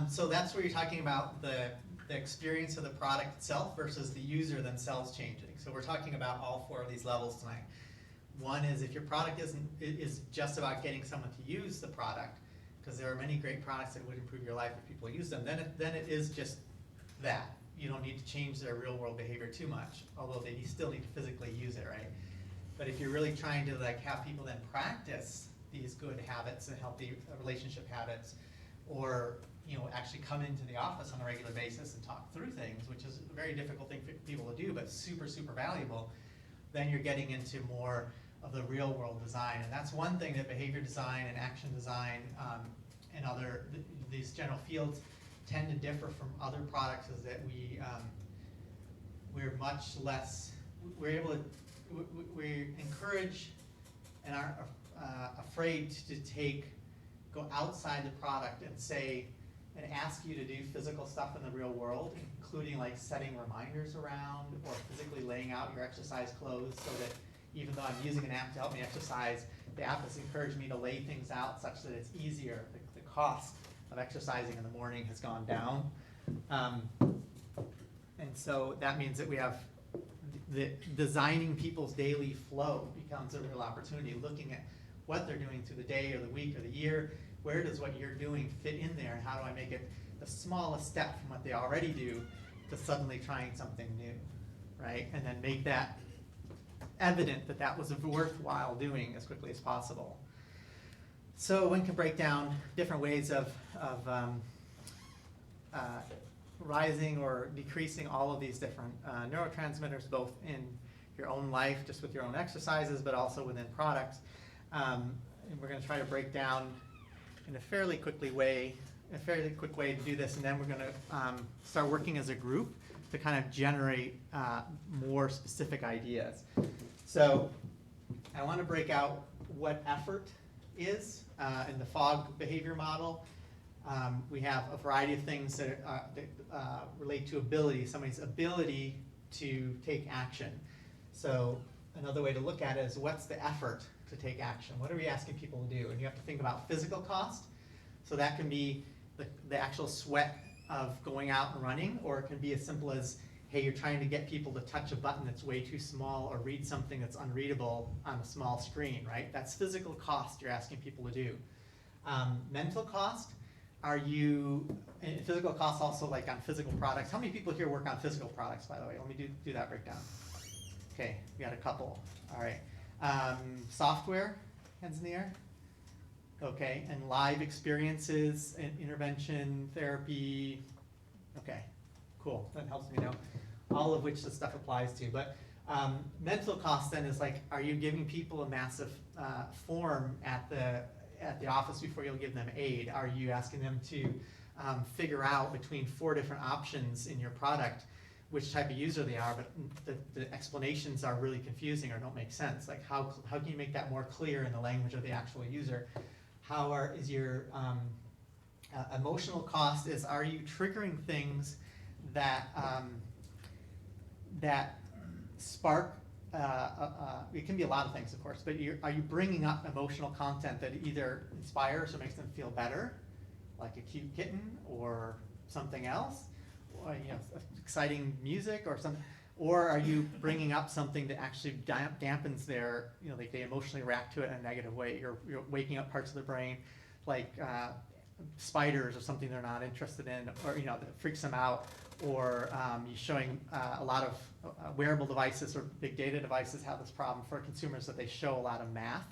So that's where you're talking about the experience of the product itself versus the user themselves changing. So we're talking about all four of these levels tonight. One is if your product is just about getting someone to use the product, because there are many great products that would improve your life if people use them, then it is just that. You don't need to change their real world behavior too much, although they still need to physically use it, right? But if you're really trying to have people then practice these good habits and healthy relationship habits, or actually come into the office on a regular basis and talk through things, which is a very difficult thing for people to do, but super, super valuable, then you're getting into more of the real world design. And that's one thing that behavior design and action design and other, these general fields tend to differ from other products, is that we're much less, we encourage and are afraid to go outside the product and say, and ask you to do physical stuff in the real world, including like setting reminders around or physically laying out your exercise clothes, so that even though I'm using an app to help me exercise, the app has encouraged me to lay things out such that it's easier. The cost of exercising in the morning has gone down. And so that means that we have designing people's daily flow becomes a real opportunity, looking at what they're doing through the day or the week or the year. Where does what you're doing fit in there, and how do I make it the smallest step from what they already do to suddenly trying something new, right? And then make that evident that that was worthwhile doing as quickly as possible. So one can break down different ways of rising or decreasing all of these different neurotransmitters, both in your own life, just with your own exercises, but also within products. And we're going to try to break down in a fairly quick way to do this, and then we're going to start working as a group to kind of generate more specific ideas. So I want to break out what effort is in the FOG behavior model. We have a variety of things that relate to ability, somebody's ability to take action. So another way to look at it is, what's the effort to take action? What are we asking people to do? And you have to think about physical cost. So that can be the actual sweat of going out and running, or it can be as simple as, hey, you're trying to get people to touch a button that's way too small or read something that's unreadable on a small screen, right? That's physical cost you're asking people to do. Mental cost, and physical cost also, like on physical products. How many people here work on physical products, by the way? Let me do that breakdown. Okay, we got a couple. All right. Software, hands in the air. Okay, and live experiences, and intervention, therapy. Okay, cool, that helps me know. All of which this stuff applies to. But mental cost then is like, are you giving people a massive form at the office before you'll give them aid? Are you asking them to figure out between 4 different options in your product which type of user they are, but the explanations are really confusing or don't make sense? Like how can you make that more clear in the language of the actual user? Is your emotional cost is, are you triggering things that that spark, it can be a lot of things, of course, but are you bringing up emotional content that either inspires or makes them feel better, like a cute kitten or something else, or exciting music or something, Or are you bringing up something that actually dampens their, like they emotionally react to it in a negative way? You're waking up parts of their brain, like spiders or something they're not interested in, or that freaks them out. Or you're showing a lot of wearable devices or big data devices have this problem for consumers that they show a lot of math.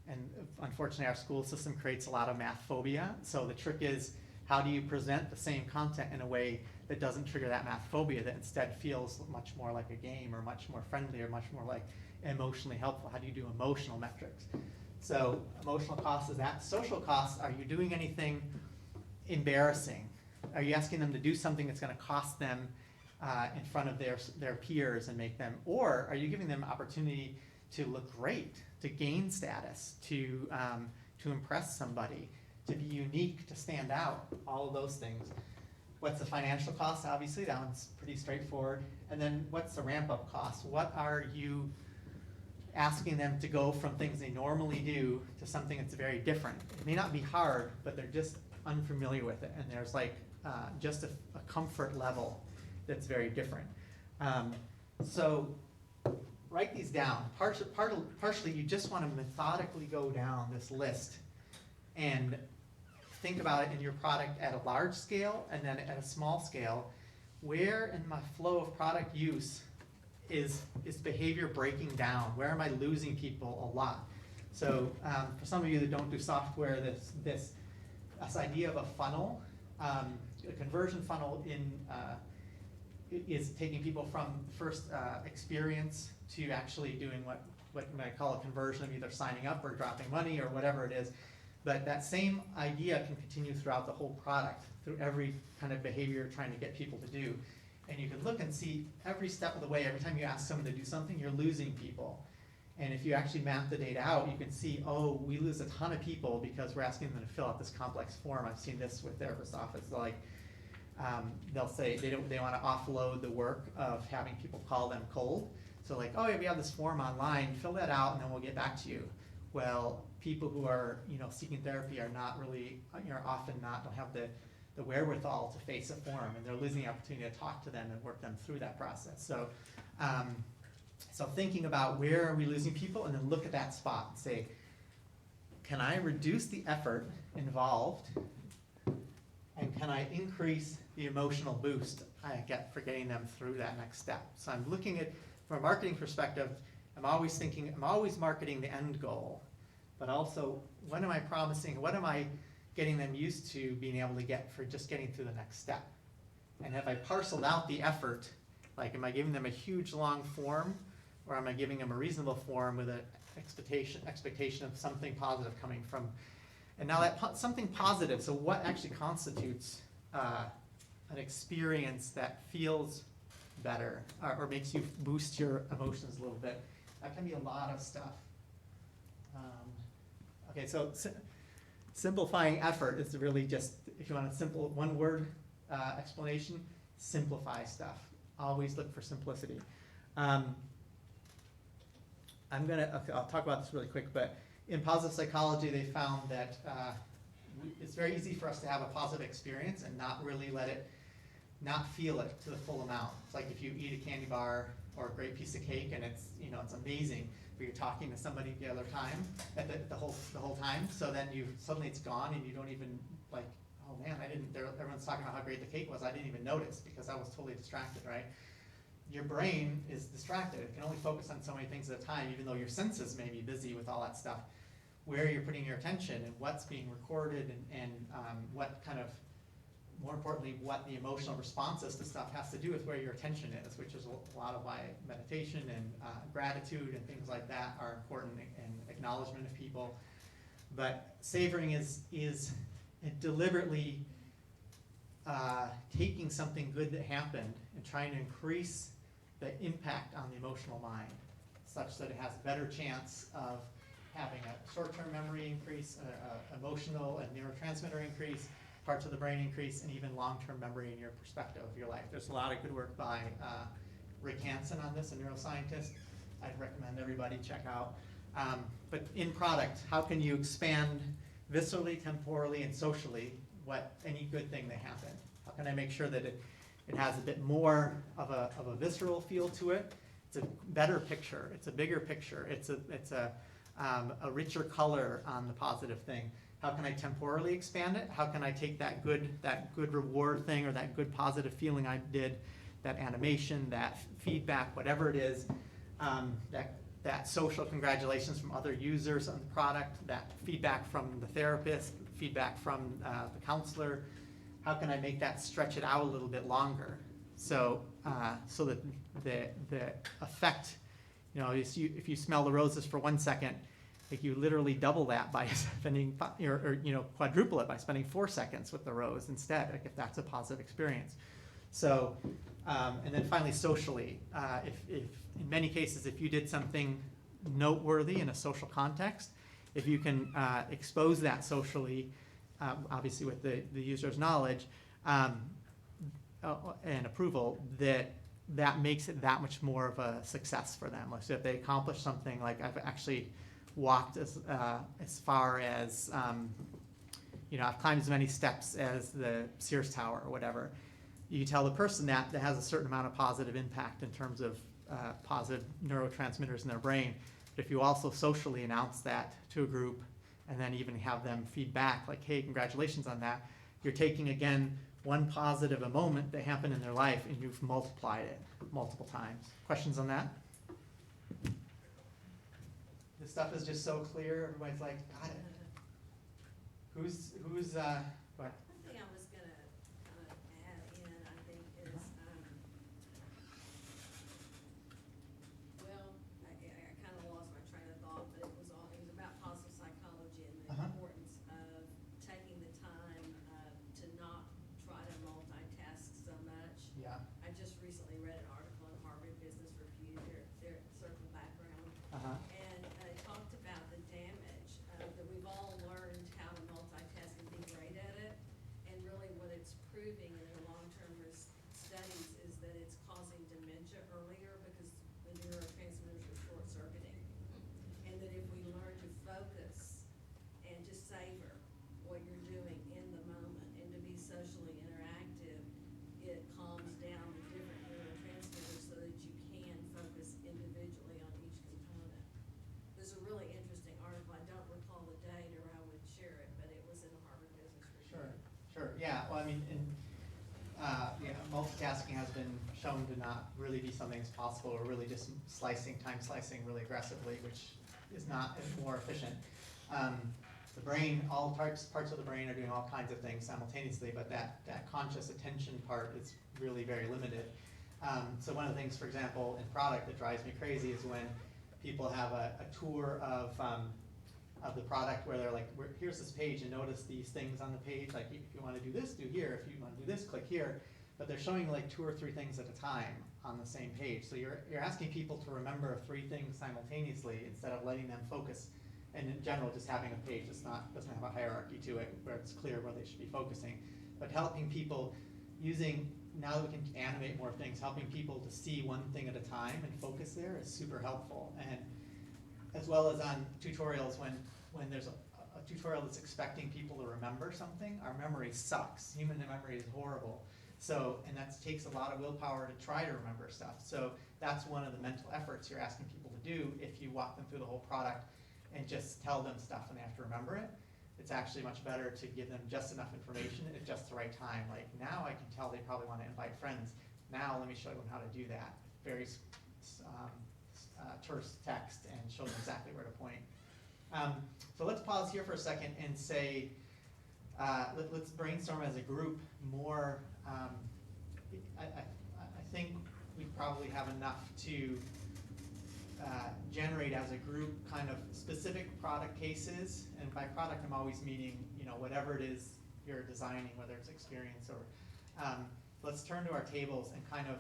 And unfortunately, our school system creates a lot of math phobia. So the trick is, how do you present the same content in a way that doesn't trigger that math phobia, that instead feels much more like a game, or much more friendly, or much more like emotionally helpful? How do you do emotional metrics? So emotional cost is that. Social costs, are you doing anything embarrassing? Are you asking them to do something that's going to cost them in front of their peers and make them, or are you giving them opportunity to look great, to gain status, to impress somebody, to be unique, to stand out, all of those things. What's the financial cost? Obviously, that one's pretty straightforward. And then what's the ramp-up cost? What are you asking them to go from things they normally do to something that's very different? It may not be hard, but they're just unfamiliar with it, and there's like just a comfort level that's very different. So write these down. Partially, you just want to methodically go down this list and think about it in your product at a large scale and then at a small scale. Where in my flow of product use is behavior breaking down? Where am I losing people a lot? So for some of you that don't do software, this idea of a funnel, a conversion funnel is taking people from first experience to actually doing what you might call a conversion of either signing up or dropping money or whatever it is. But that same idea can continue throughout the whole product, through every kind of behavior you're trying to get people to do. And you can look and see every step of the way, every time you ask someone to do something, you're losing people. And if you actually map the data out, you can see, oh, we lose a ton of people because we're asking them to fill out this complex form. I've seen this with therapist office. Like, they'll say they want to offload the work of having people call them cold. So like, oh yeah, we have this form online, fill that out and then we'll get back to you. Well, people who are seeking therapy are not really, often don't have the wherewithal to face a form, and they're losing the opportunity to talk to them and work them through that process. So, so thinking about where are we losing people, and then look at that spot and say, can I reduce the effort involved, and can I increase the emotional boost I get for getting them through that next step? So I'm looking at, from a marketing perspective, I'm always marketing the end goal, but also what am I promising, what am I getting them used to being able to get for just getting through the next step? And have I parceled out the effort, like am I giving them a huge long form, or am I giving them a reasonable form with an expectation of something positive coming from, and now that something positive, so what actually constitutes an experience that feels better or makes you boost your emotions a little bit? That can be a lot of stuff. Okay, so simplifying effort is really just, if you want a simple one-word explanation, simplify stuff. Always look for simplicity. I'll talk about this really quick, but in positive psychology, they found that it's very easy for us to have a positive experience and not really not feel it to the full amount. It's like if you eat a candy bar or a great piece of cake and it's it's amazing, but you're talking to somebody the other time the whole time, so then suddenly it's gone and you don't even like, oh man, everyone's talking about how great the cake was, I didn't even notice because I was totally distracted, right? Your brain is distracted. It can only focus on so many things at a time, even though your senses may be busy with all that stuff. Where you're putting your attention and what's being recorded and what kind of, more importantly, what the emotional responses to stuff has to do with where your attention is, which is a lot of why meditation and gratitude and things like that are important, and acknowledgement of people. But savoring is deliberately taking something good that happened and trying to increase the impact on the emotional mind, such that it has a better chance of having a short-term memory increase, emotional and neurotransmitter increase, parts of the brain increase, and even long-term memory in your perspective of your life. There's a lot of good work by Rick Hansen on this, a neuroscientist. I'd recommend everybody check out. But in product, how can you expand viscerally, temporally, and socially any good thing that happened? How can I make sure that It has a bit more of a visceral feel to it. It's a better picture. It's a bigger picture. It's a richer color on the positive thing. How can I temporally expand it? How can I take that good reward thing or that good positive feeling I did, that animation, that feedback, whatever it is, that social congratulations from other users on the product, that feedback from the therapist, feedback from the counselor. How can I make that stretch it out a little bit longer? So that the effect, if you smell the roses for 1 second, like you literally double that by spending, or quadruple it by spending 4 seconds with the rose instead, like if that's a positive experience. So, and then finally socially, if in many cases, if you did something noteworthy in a social context, if you can expose that socially, obviously with the user's knowledge and approval, that makes it that much more of a success for them. So if they accomplish something, like I've actually walked as far as, I've climbed as many steps as the Sears Tower or whatever. You tell the person that has a certain amount of positive impact in terms of positive neurotransmitters in their brain. But if you also socially announce that to a group and then even have them feedback like, hey, congratulations on that, you're taking, again, one positive moment that happened in their life and you've multiplied it multiple times. Questions on that? This stuff is just so clear. Everybody's like, got it. Who's go ahead. One thing I was gonna kind of add in, I think, is, well, I kind of lost my train of thought, but it was about positive psychology and the importance of taking the time to not try to multitask so much. Yeah. I just recently read an article in Harvard Business Review, their circle background. And it talked about the damage that we've all learned how to multitask and be great at it. And really what it's proving in their long-term studies is that it's causing dementia earlier because the neurotransmitters are short-circuiting. And that if we learn to focus and just savor what you're doing in the moment and to be socially interactive, it calms down the different neurotransmitters so that you can focus individually on each component. There's a really interesting article. I don't recall the date or I would share it, but it was in the Harvard Business Review. Sure. Yeah. Well, I mean, multitasking has been shown to not really be something that's possible, or really just time slicing really aggressively, which is not more efficient. The brain, all parts of the brain are doing all kinds of things simultaneously, but that conscious attention part is really very limited. So one of the things, for example, in product that drives me crazy is when people have a tour of the product where they're like, here's this page and notice these things on the page. Like if you want to do this, do here. If you want to do this, click here. But they're showing like 2 or 3 things at a time on the same page. So you're asking people to remember 3 things simultaneously instead of letting them focus. And in general, just having a page doesn't have a hierarchy to it where it's clear where they should be focusing. But helping people now that we can animate more things, helping people to see one thing at a time and focus there is super helpful. And as well as on tutorials, when there's a tutorial that's expecting people to remember something, our memory sucks. Human memory is horrible. So, and that takes a lot of willpower to try to remember stuff. So that's one of the mental efforts you're asking people to do if you walk them through the whole product and just tell them stuff and they have to remember it. It's actually much better to give them just enough information at just the right time. Like now I can tell they probably want to invite friends. Now let me show them how to do that. Very terse text and show them exactly where to point. So let's pause here for a second and say, let's brainstorm as a group more. I think we probably have enough to generate as a group kind of specific product cases. And by product, I'm always meaning, whatever it is you're designing, whether it's experience or, let's turn to our tables and kind of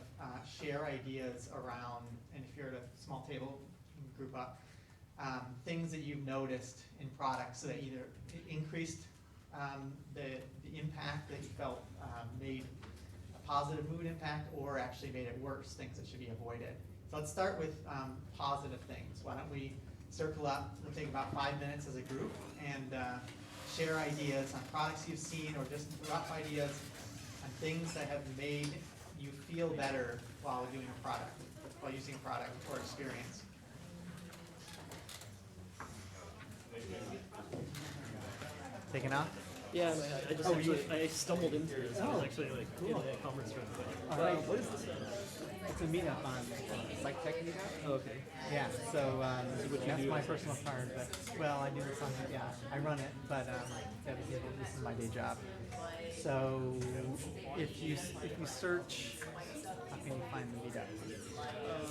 share ideas around, and if you're at a small table, you can group up, things that you've noticed in products that either increased the impact that you felt made a positive mood impact or actually made it worse, things that should be avoided. So let's start with positive things. Why don't we circle up, we'll take about 5 minutes as a group and share ideas on products you've seen or just rough ideas on things that have made you feel better while doing a product, while using a product or experience. Taken off? Yeah, I just I stumbled into this. I was actually like in a conference room. What is this? It's a meetup on PsychTech meetup. Oh, okay. Yeah, so what you that's do? my personal card, but, well, I do this on, yeah, I run it, but this is my day job. So if you search, how can you find the meetup?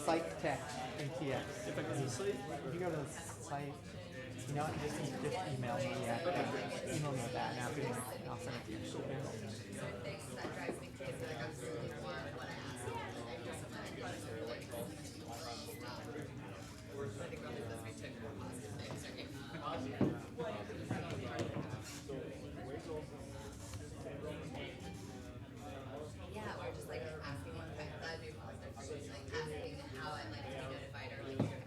PsychTech ATX. If I go to the site? If you go to the site, you know what, just email me at, email me that, and I'll send it to you. Yeah, or just like asking what kind of, that'd be positive for me, like asking how I'd like to be notified or like your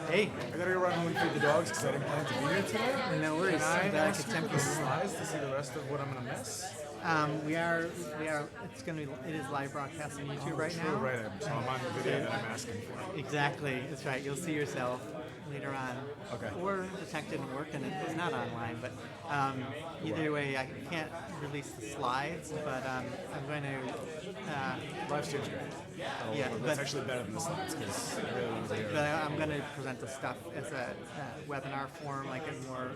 Hey, I gotta go run home and feed the dogs because I didn't plan to be here today. no worries. Can I Back ask at you for the slides to see the rest of what I'm gonna miss? we are, it's gonna be, it is live broadcast on YouTube right True, now. right. So I'm on the video that I'm asking for. Exactly, that's right. You'll see yourself later on. Okay. Or detected and work, and it's not online, but either way, I can't release the slides, but I'm going to. Live stream's great. Yeah, That's actually better than the slides because I really want to hear But I'm going to present the stuff as a webinar form, like it more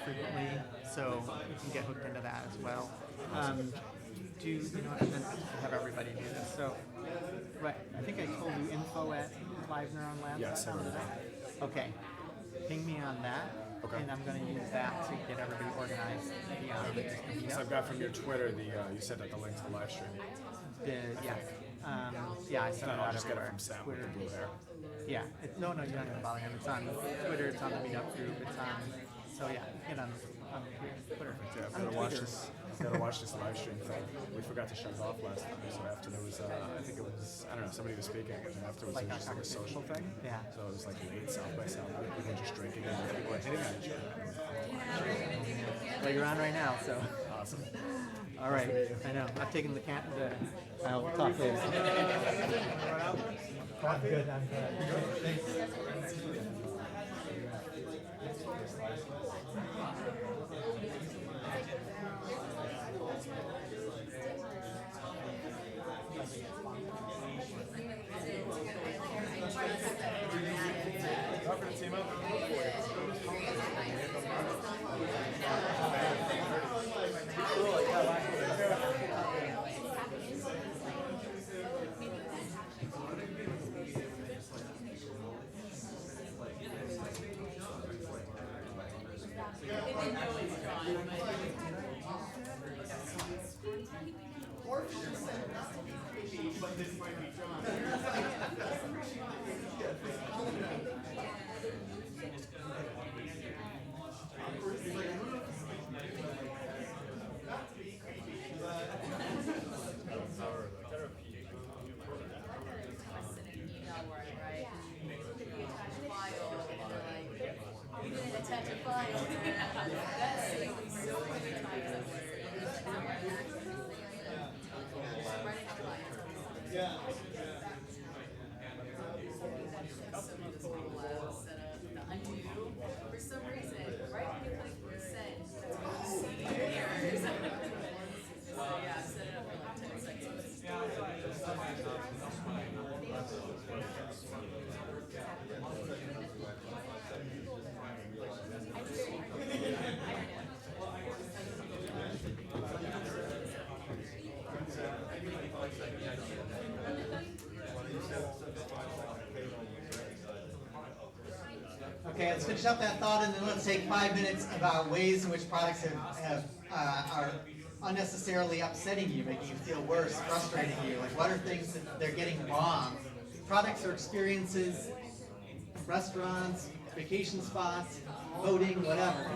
frequently, so you can get hooked into that as well. You know, and then have everybody do this. So, right, I think I told you info at Live Neuron Labs. Yes, I remember. Okay, ping me on that. Okay. And I'm going to use that to get everybody organized beyond the So I've got from your Twitter the you sent out the link to the live stream. Yeah. Yeah, I sent it I'll out just get it everywhere. from Sam Twitter. with the blue hair. Yeah. No, you don't have to bother him. It's on Twitter. It's on the Meetup group. It's on. So yeah, get on Twitter. Yeah, I've gotta watch this live stream thing. We forgot to shut it off last time, so after there was, I think it was, I don't know, somebody was speaking, and afterwards it was just like a social thing. Yeah. So it was like late South by Southwest, people just drinking and people were hitting at each other. Well, you're on right now, so. Awesome. All right. I know. I've taken the cat. I'll talk later. I'm good. Thanks. let's finish up that thought, and then let's take 5 minutes about ways in which products are unnecessarily upsetting you, making you feel worse, frustrating you. Like, what are things that they're getting wrong? Products or experiences, restaurants, vacation spots, voting, whatever.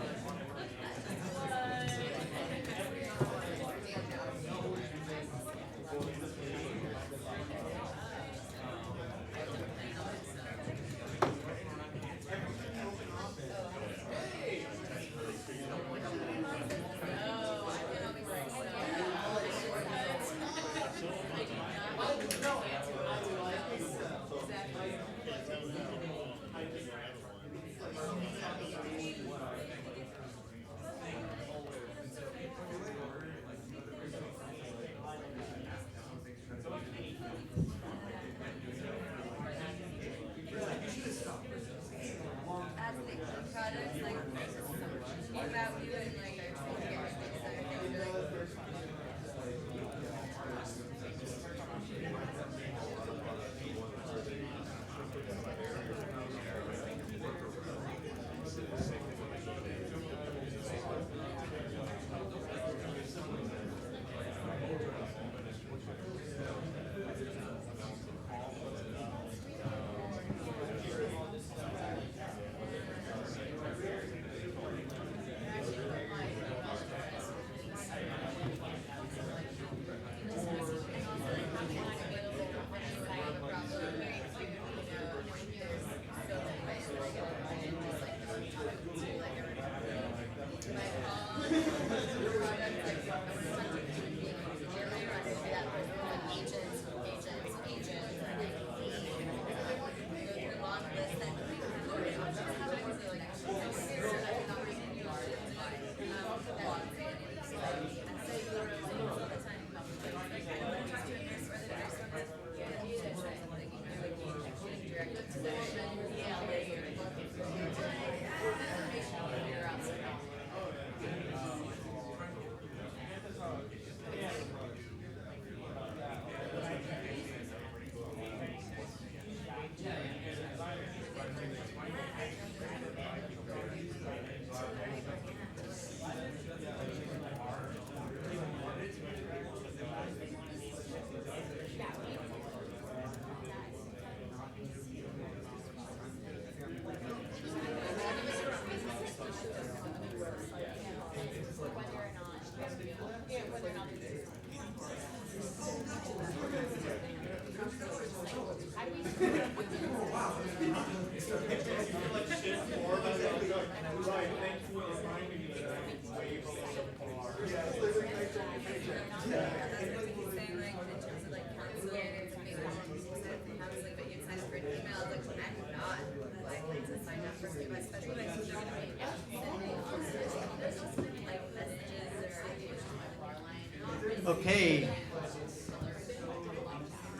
Okay.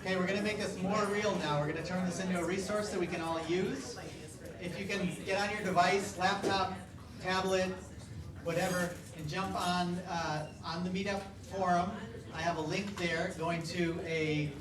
Okay, we're going to make this more real now. We're going to turn this into a resource that we can all use. If you can get on your device, laptop, tablet, whatever, and jump on the Meetup forum. I have a link there going to a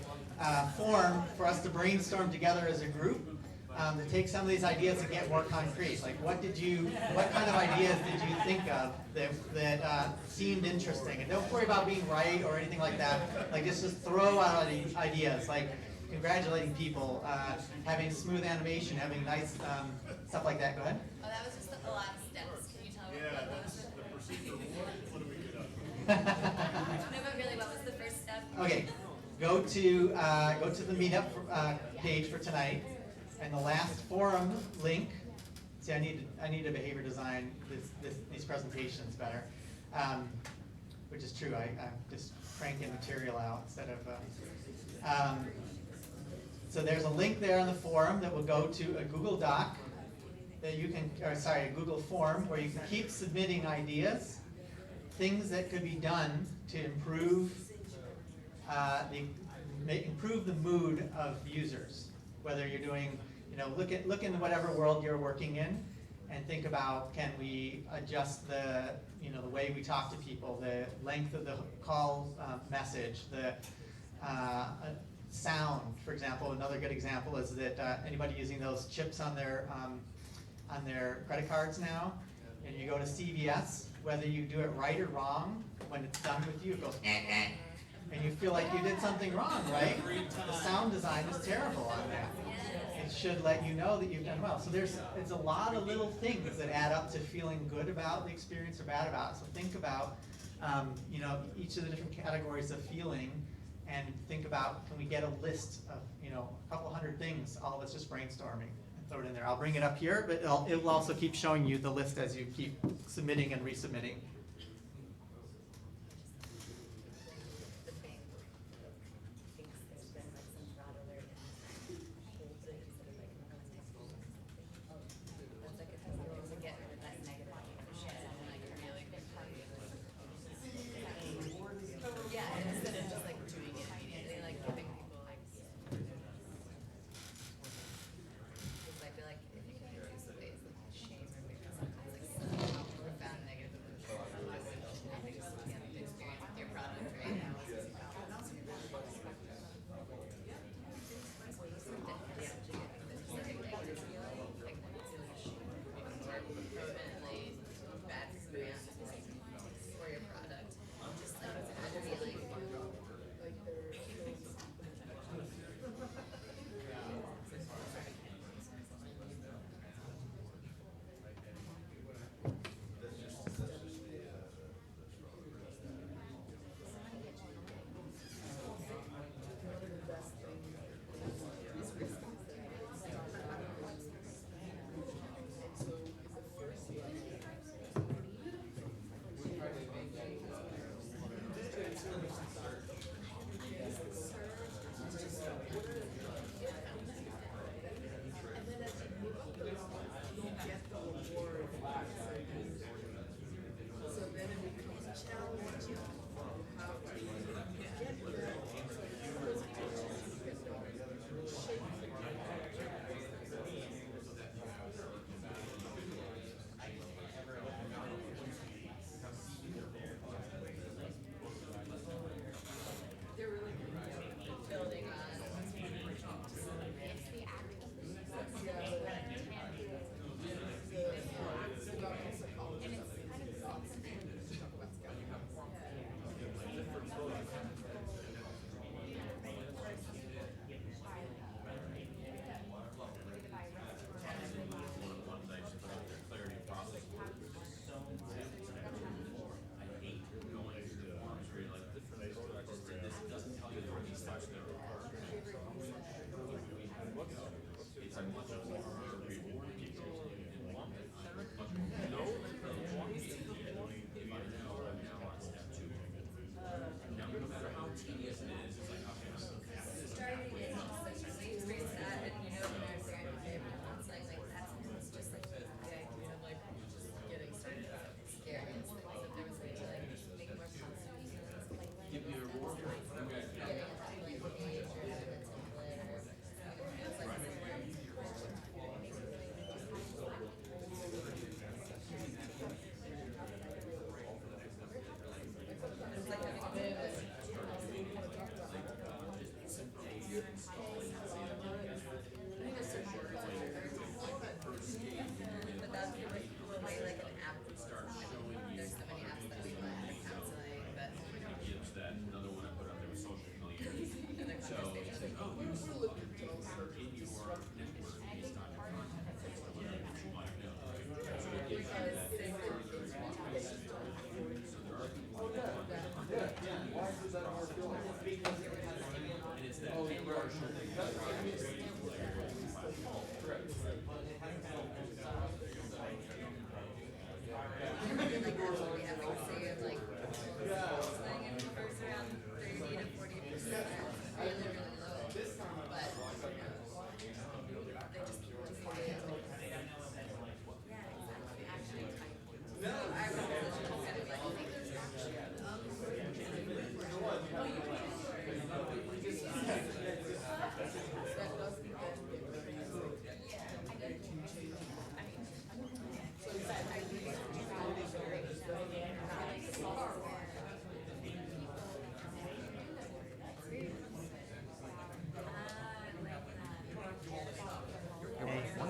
forum for us to brainstorm together as a group to take some of these ideas and get more concrete. Like, what kind of ideas did you think of that seemed interesting? And don't worry about being right or anything like that. Like, just throw out ideas, like congratulating people, having smooth animation, having nice stuff like that. Go ahead. Oh, that was just a lot of steps. Can you tell me what those were? The procedural, what do we get up? No, but really, what was the first step? Okay, go to the Meetup page for tonight, and the last forum link. See, I need to behavior design these presentations better, which is true. I'm just cranking material out instead of. So there's a link there on the forum that will go to a Google Doc that you can, or sorry, a Google form where you can keep submitting ideas, things that could be done to improve the mood of users. Whether you're doing, look into whatever world you're working in, and think about, can we adjust the way we talk to people, the length of the call message, the sound, for example. Another good example is that anybody using those chips on their on their credit cards now, and you go to CVS, whether you do it right or wrong, when it's done with you, it goes, and you feel like you did something wrong, right? The sound design is terrible on that. It should let you know that you've done well. So it's a lot of little things that add up to feeling good about the experience or bad about it. So think about, each of the different categories of feeling, and think about, can we get a list of, a couple hundred things, all of us just brainstorming, and throw it in there. I'll bring it up here, but it will also keep showing you the list as you keep submitting and resubmitting.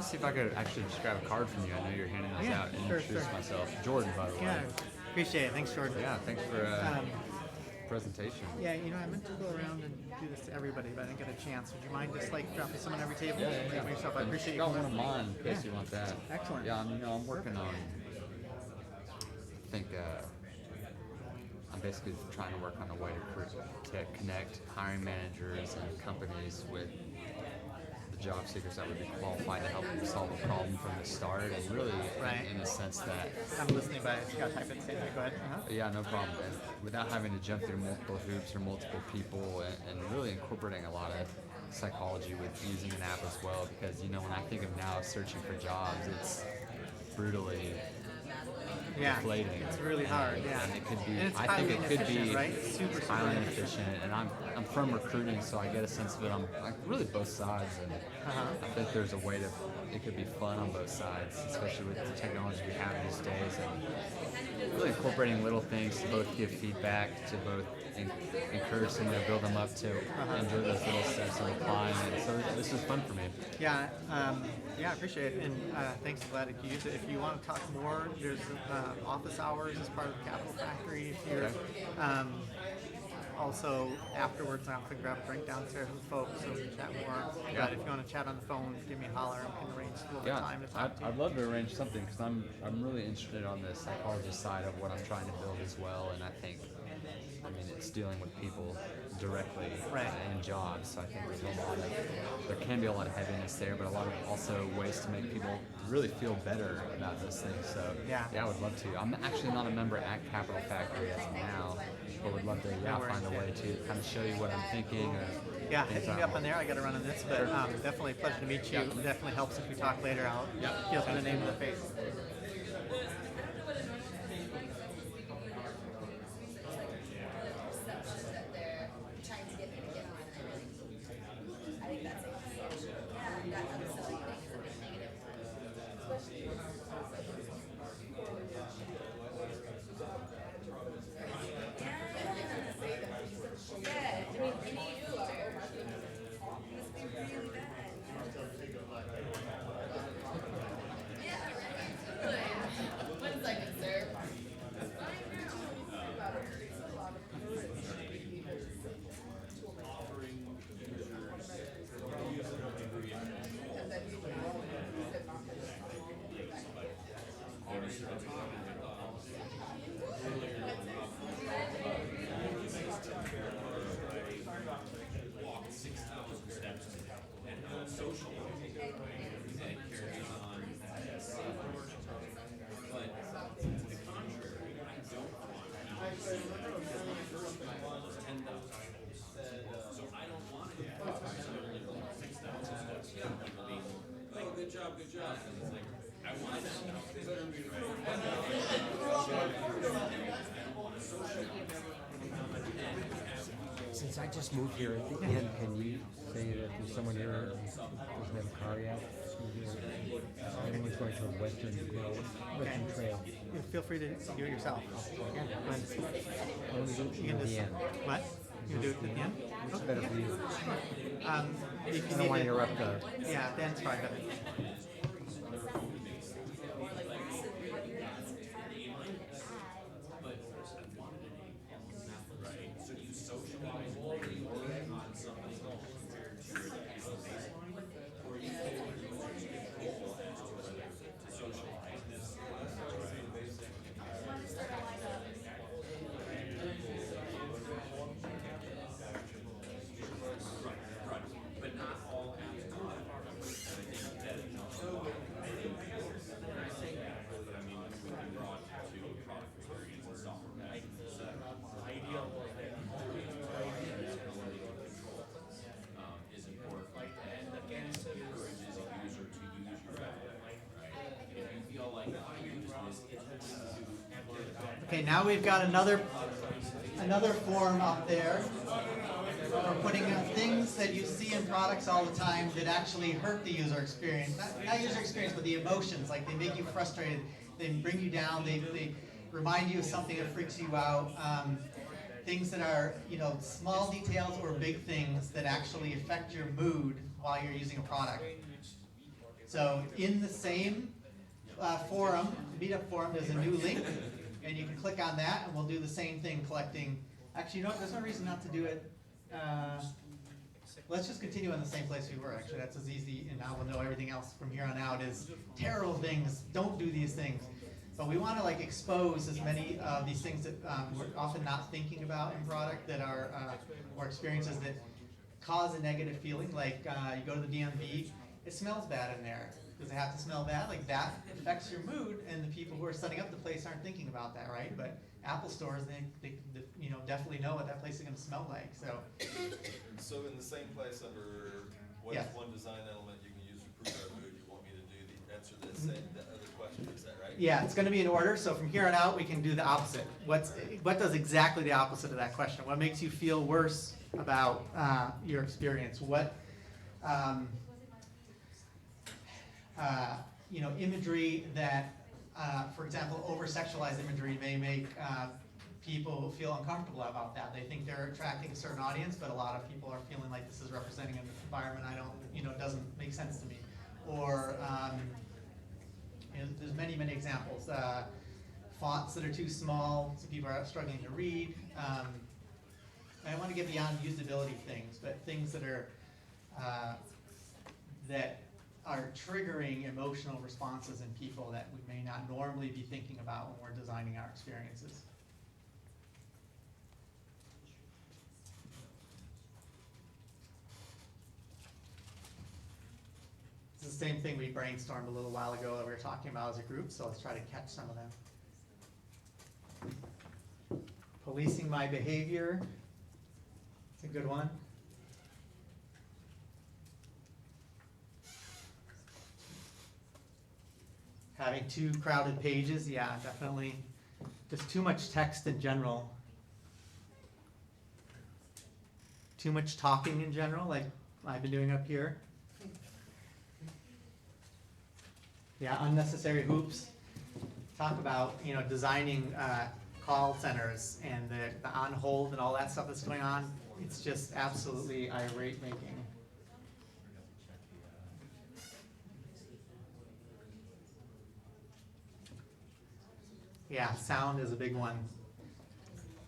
see if I could actually just grab a card from you. I know you're handing those out and sure, introduce sure. myself. Jordan, by the way. Yeah, appreciate it. Thanks, Jordan. Yeah, thanks for presentation. Yeah, you know, I meant to go around and do this to everybody, but I didn't get a chance. Would you mind just like dropping some on every table? Yeah. Myself, I appreciate you. Got one of mine in case Yeah. you want that. Excellent. Yeah, I'm working on. I think I'm basically trying to work on a way to connect hiring managers and companies with the job seekers that would be qualified to help them solve a problem from the start, and really, in a sense that I'm listening, but I just got to type it. Say that. Go ahead. yeah, no problem. And without having to jump through multiple hoops or multiple people, and really incorporating a lot of psychology with using an app as well. Because when I think of now searching for jobs, it's brutally deflating. It's really hard. Yeah, and it could be. And it's I think it could be right? Super highly inefficient. And I'm from recruiting, so I get a sense of it on like really both sides. And I think there's a way to. It could be fun on both sides, especially with the technology we have these days, and really incorporating little things to both give feedback, to both encourage someone to build them up to enjoy those little steps and applying. And so this is fun for me. Yeah, I appreciate it, and thanks. Glad you use it. If you want to talk more, there's office hours as part of the Capital Factory. If you're also afterwards, I'll have to grab a drink downstairs with folks so we can chat more. But if you want to chat on the phone, give me a holler and we can arrange a little bit of time to talk to you. I'd love to arrange something because I'm really interested on the psychology side of what I'm trying to build as well, and I think it's dealing with people directly in jobs. So I think there can be a lot of heaviness there, but a lot of also ways to make people really feel better about those things. So I would love to. I'm actually not a member at Capital Factory as of now, but would love to find a way to kind of show you what I'm thinking. Or hit me up on there. I got to run on this, but definitely a pleasure to meet you. It definitely helps if we talk later. I'll feel for the name of the face. Since I just moved here at the end, can you say that there's someone here who doesn't have a car yet? Everyone's going to a Western Trail. Feel free to do it yourself. Yeah, You can at just, the end. what? You can do it at the end? It's better for you. If you I don't want to interrupt the... Yeah, the end's fine, but... Okay, now we've got another form up there. We're putting things that you see in products all the time that actually hurt the user experience. Not user experience, but the emotions. Like they make you frustrated, they bring you down, they remind you of something that freaks you out. Things that are, small details or big things that actually affect your mood while you're using a product. So in the same forum, the Meetup forum, there's a new link, and you can click on that, and we'll do the same thing, collecting. Actually, you know what? There's no reason not to do it. Let's just continue in the same place we were. Actually, that's as easy, and now we'll know everything else from here on out is terrible things. Don't do these things. But we want to like expose as many of these things that we're often not thinking about in product that are or experiences that cause a negative feeling. Like you go to the DMV, it smells bad in there. Does it have to smell bad? Like that affects your mood, and the people who are setting up the place aren't thinking about that, right? But Apple stores, they you know, definitely know what that place is going to smell like. So in the same place under what Yes. is one design element you can use to prove our mood, you want me to do the answer to the other question, is that right? Yeah, it's going to be in order. So from here on out, we can do the opposite. What does exactly the opposite of that question? What makes you feel worse about your experience? What you know, imagery that, for example, over-sexualized imagery may make people feel uncomfortable about that. They think they're attracting a certain audience, but a lot of people are feeling like this is representing an environment it doesn't make sense to me. Or you know, there's many, many examples. Fonts that are too small, so people are struggling to read. I don't want to get beyond usability things, but things that are triggering emotional responses in people that we may not normally be thinking about when we're designing our experiences. It's the same thing we brainstormed a little while ago that we were talking about as a group, so let's try to catch some of them. Policing my behavior. It's a good one. Having too crowded pages, yeah, definitely. Just too much text in general. Too much talking in general, like I've been doing up here. Yeah, unnecessary hoops. Talk about, you know, designing call centers and the on hold and all that stuff that's going on. It's just absolutely irate making. Yeah, sound is a big one.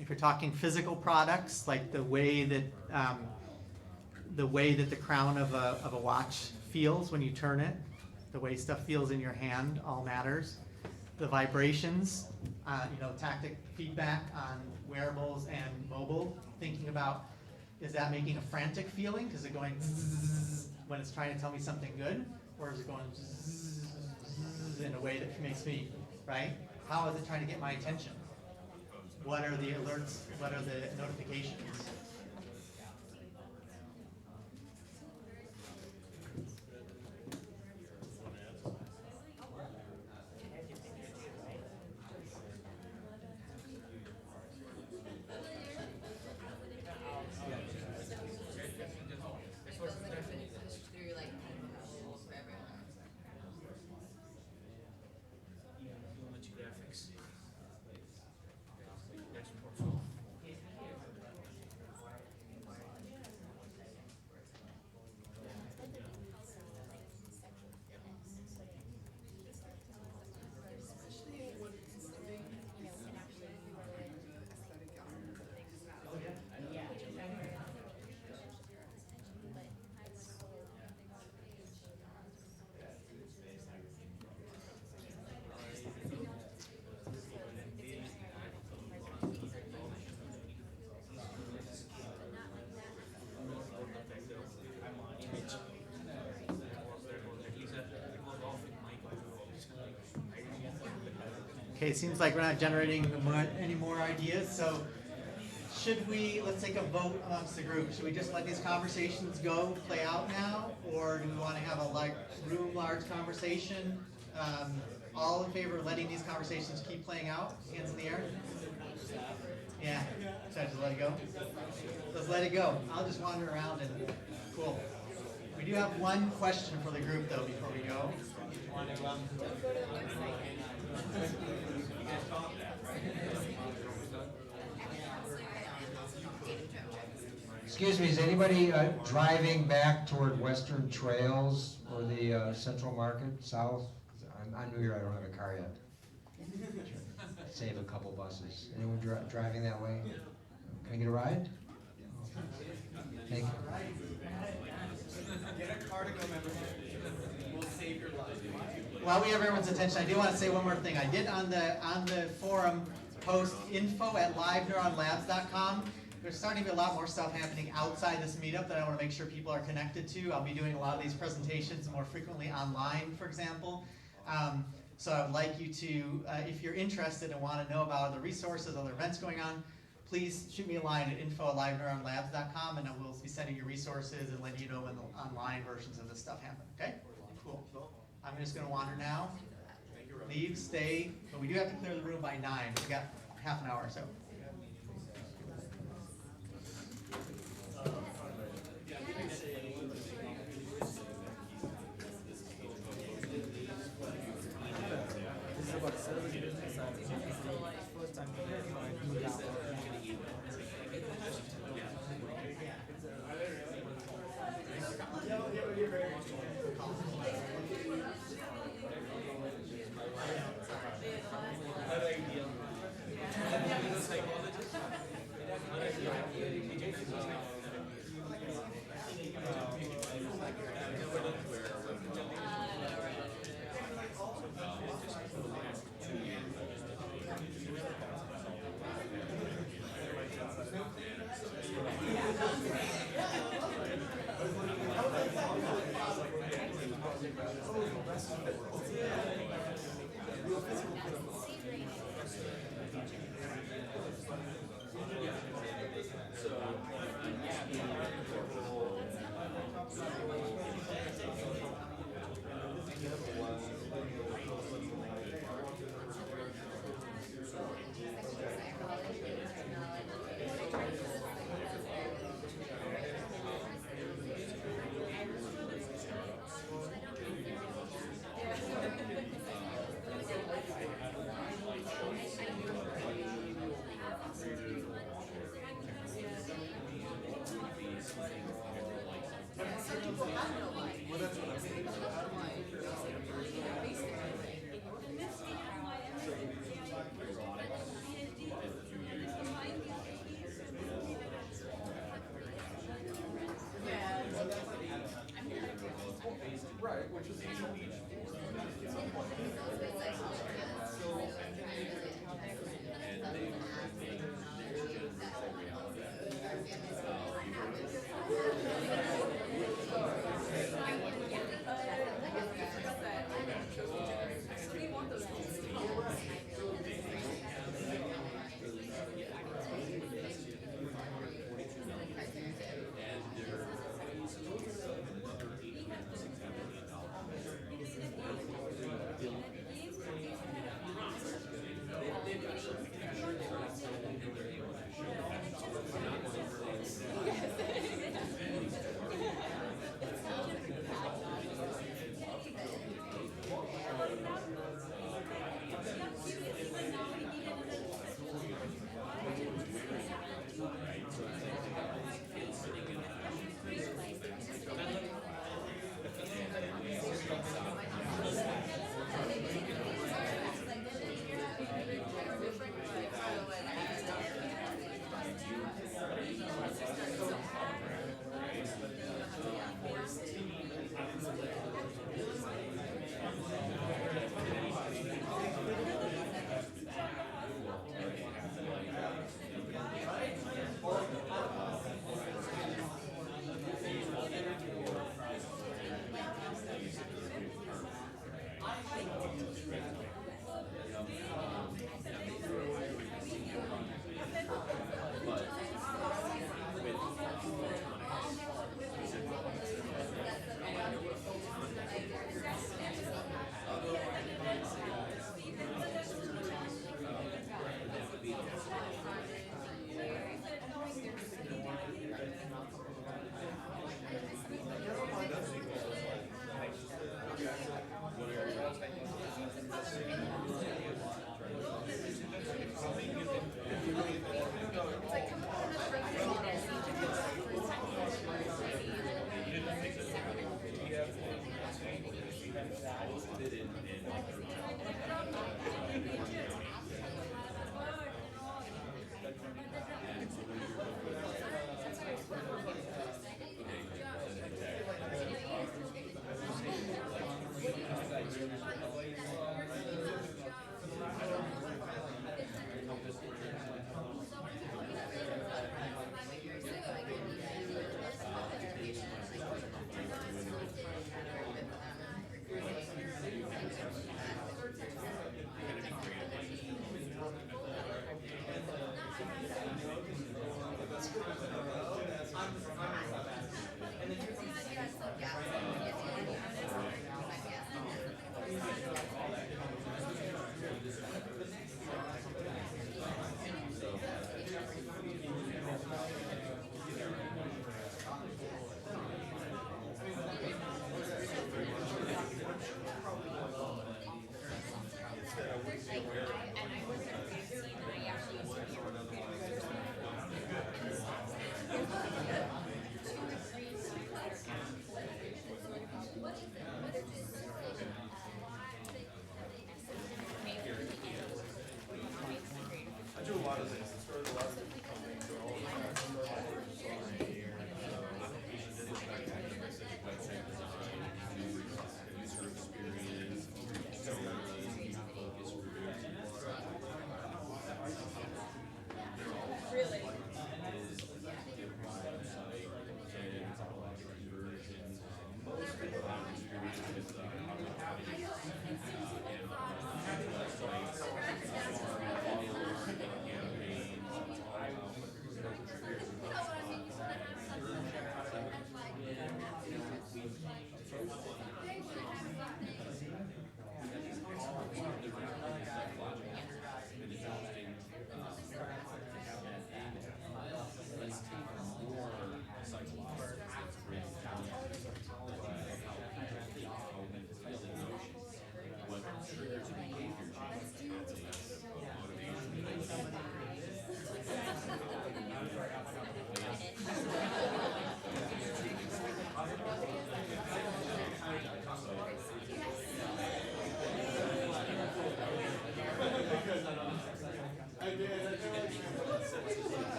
If you're talking physical products, like the way that the crown of a watch feels when you turn it, the way stuff feels in your hand all matters. The vibrations, you know, tactic feedback on wearables and mobile. Thinking about, is that making a frantic feeling? Is it going zzz when it's trying to tell me something good, or is it going zzz in a way that makes me, right? How is it trying to get my attention? What are the alerts? What are the notifications? Through like for everyone. Especially when it's living, aesthetic Okay, seems like we're not generating any more ideas, so should we, let's take a vote amongst the group. Should we just let these conversations go, play out now, or do we want to have a large conversation? All in favor of letting these conversations keep playing out? Hands in the air? Yeah, should I just let it go? Let's let it go. I'll just wander around and, cool. We do have one question for the group though before we go. Want to, Excuse me, is anybody driving back toward Western Trails or the Central Market, south? I'm new here, I don't have a car yet. Save a couple buses. Anyone driving that way? Can I get a ride? Thank you. Get a Cardigo membership. We'll save your life. While we have everyone's attention, I do want to say one more thing. I did on the forum post info@liveneuronlabs.com. There's starting to be a lot more stuff happening outside this meetup that I want to make sure people are connected to. I'll be doing a lot of these presentations more frequently online, for example. So I would like you to, if you're interested and want to know about other resources, other events going on, please shoot me a line at info@liveneuronlabs.com, and I will be sending you resources and letting you know when the online versions of this stuff happen. Okay? Cool. I'm just going to wander now. Leave, stay, but we do have to clear the room by 9. We've got half an hour or so.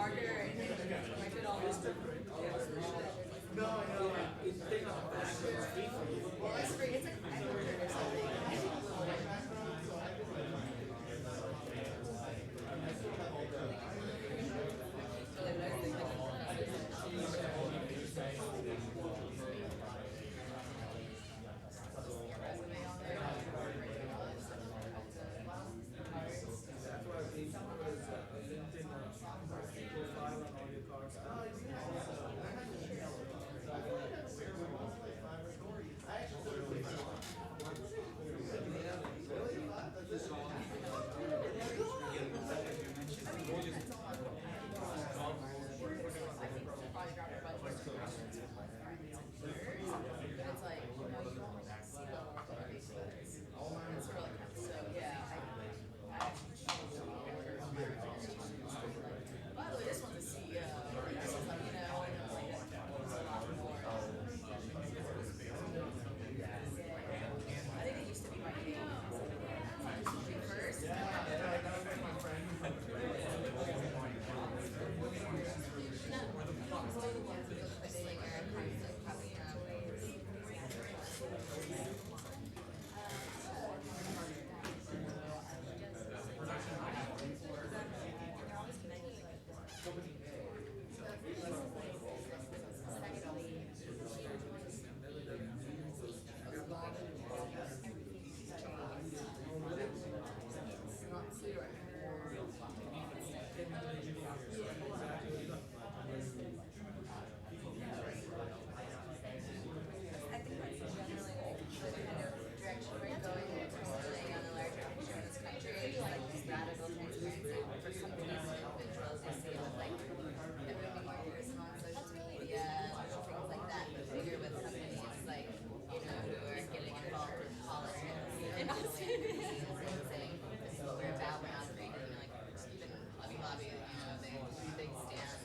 marketer or anything, I could always. No, I know. It's thing on the back. It's free for you. Well, it's free. It's like 500 or something. We're about not reading, like, even Hobby Lobby, you know, they stand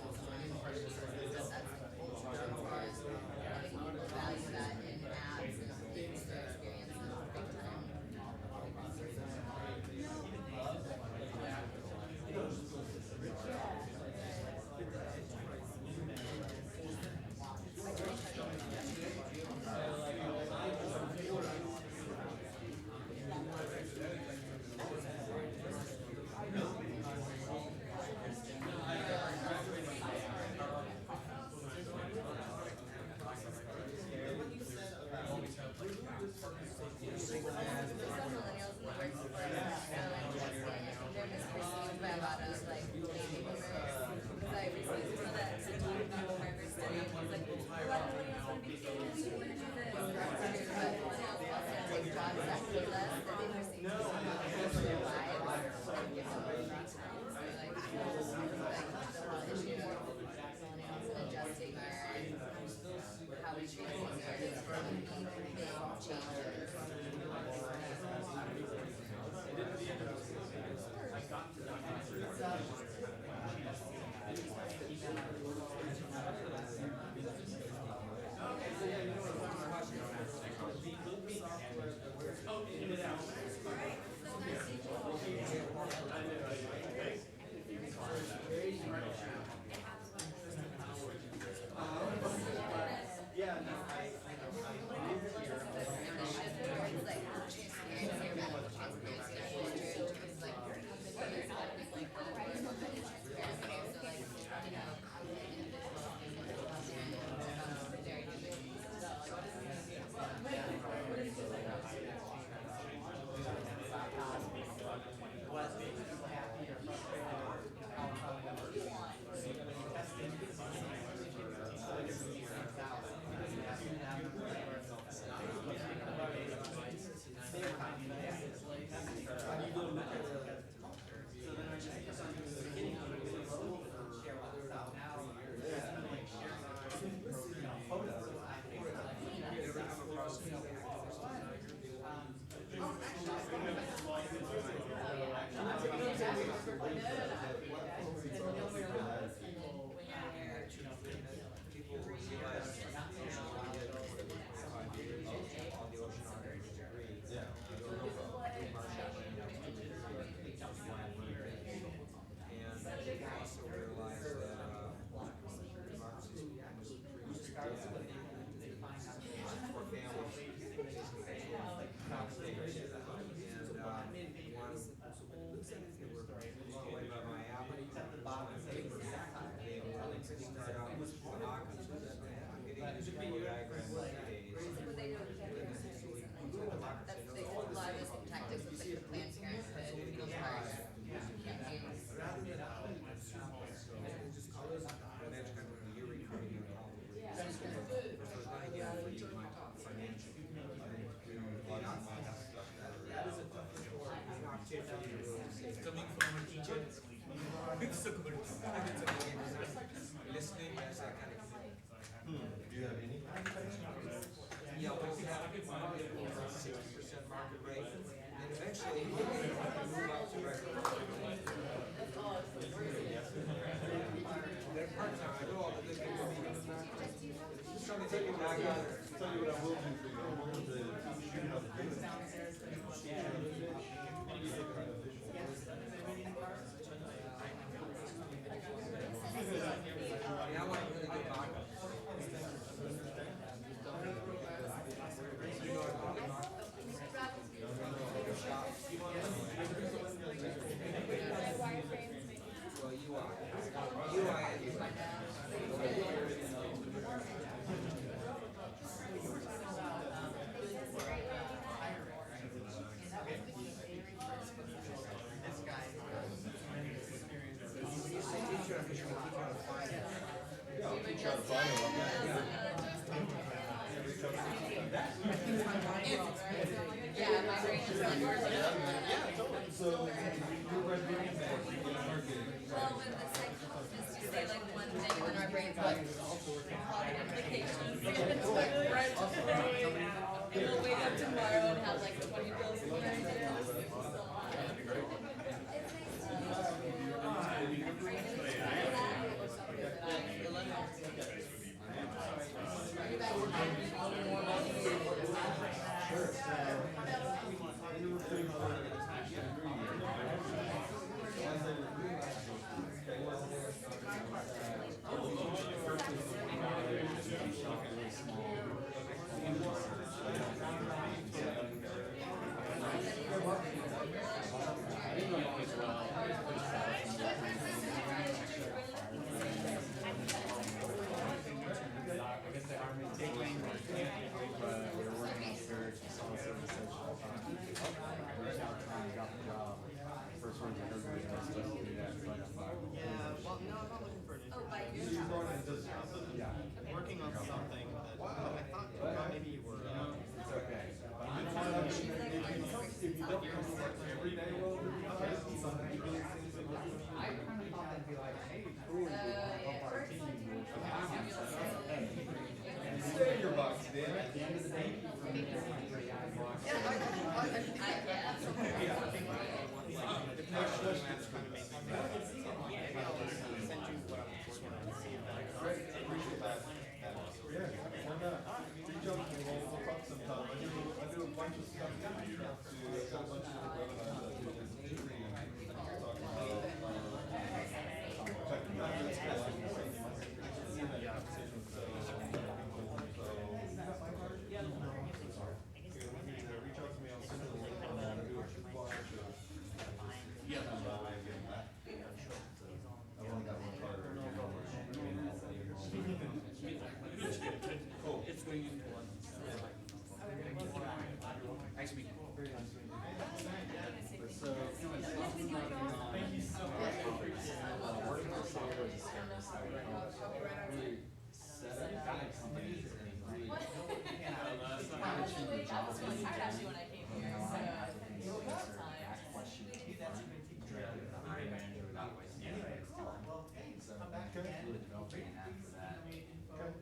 listening as I kind of. Do you have any? Yeah, we think I could find it over 60% market rate, and eventually we'll move up to record. They're part-time, I know all the good people. Just trying to take it back out. Tell you what I will do for you. I'm willing to shoot it on the video. Yeah, I want to really go back. Well, you are. You are. Yeah, my brain is really working. So, you're graduating from Well, when the psychologist you say like one thing, and then our brain's like, all the implications. It's like right today, and we'll wake up tomorrow and have like 20 bills in your ideas. Working on something that I thought maybe you were. It's okay. If you don't every day, well, I kind of thought that'd be like, hey, cool. Help our team. Stay in your box, Dan. At the end of the day,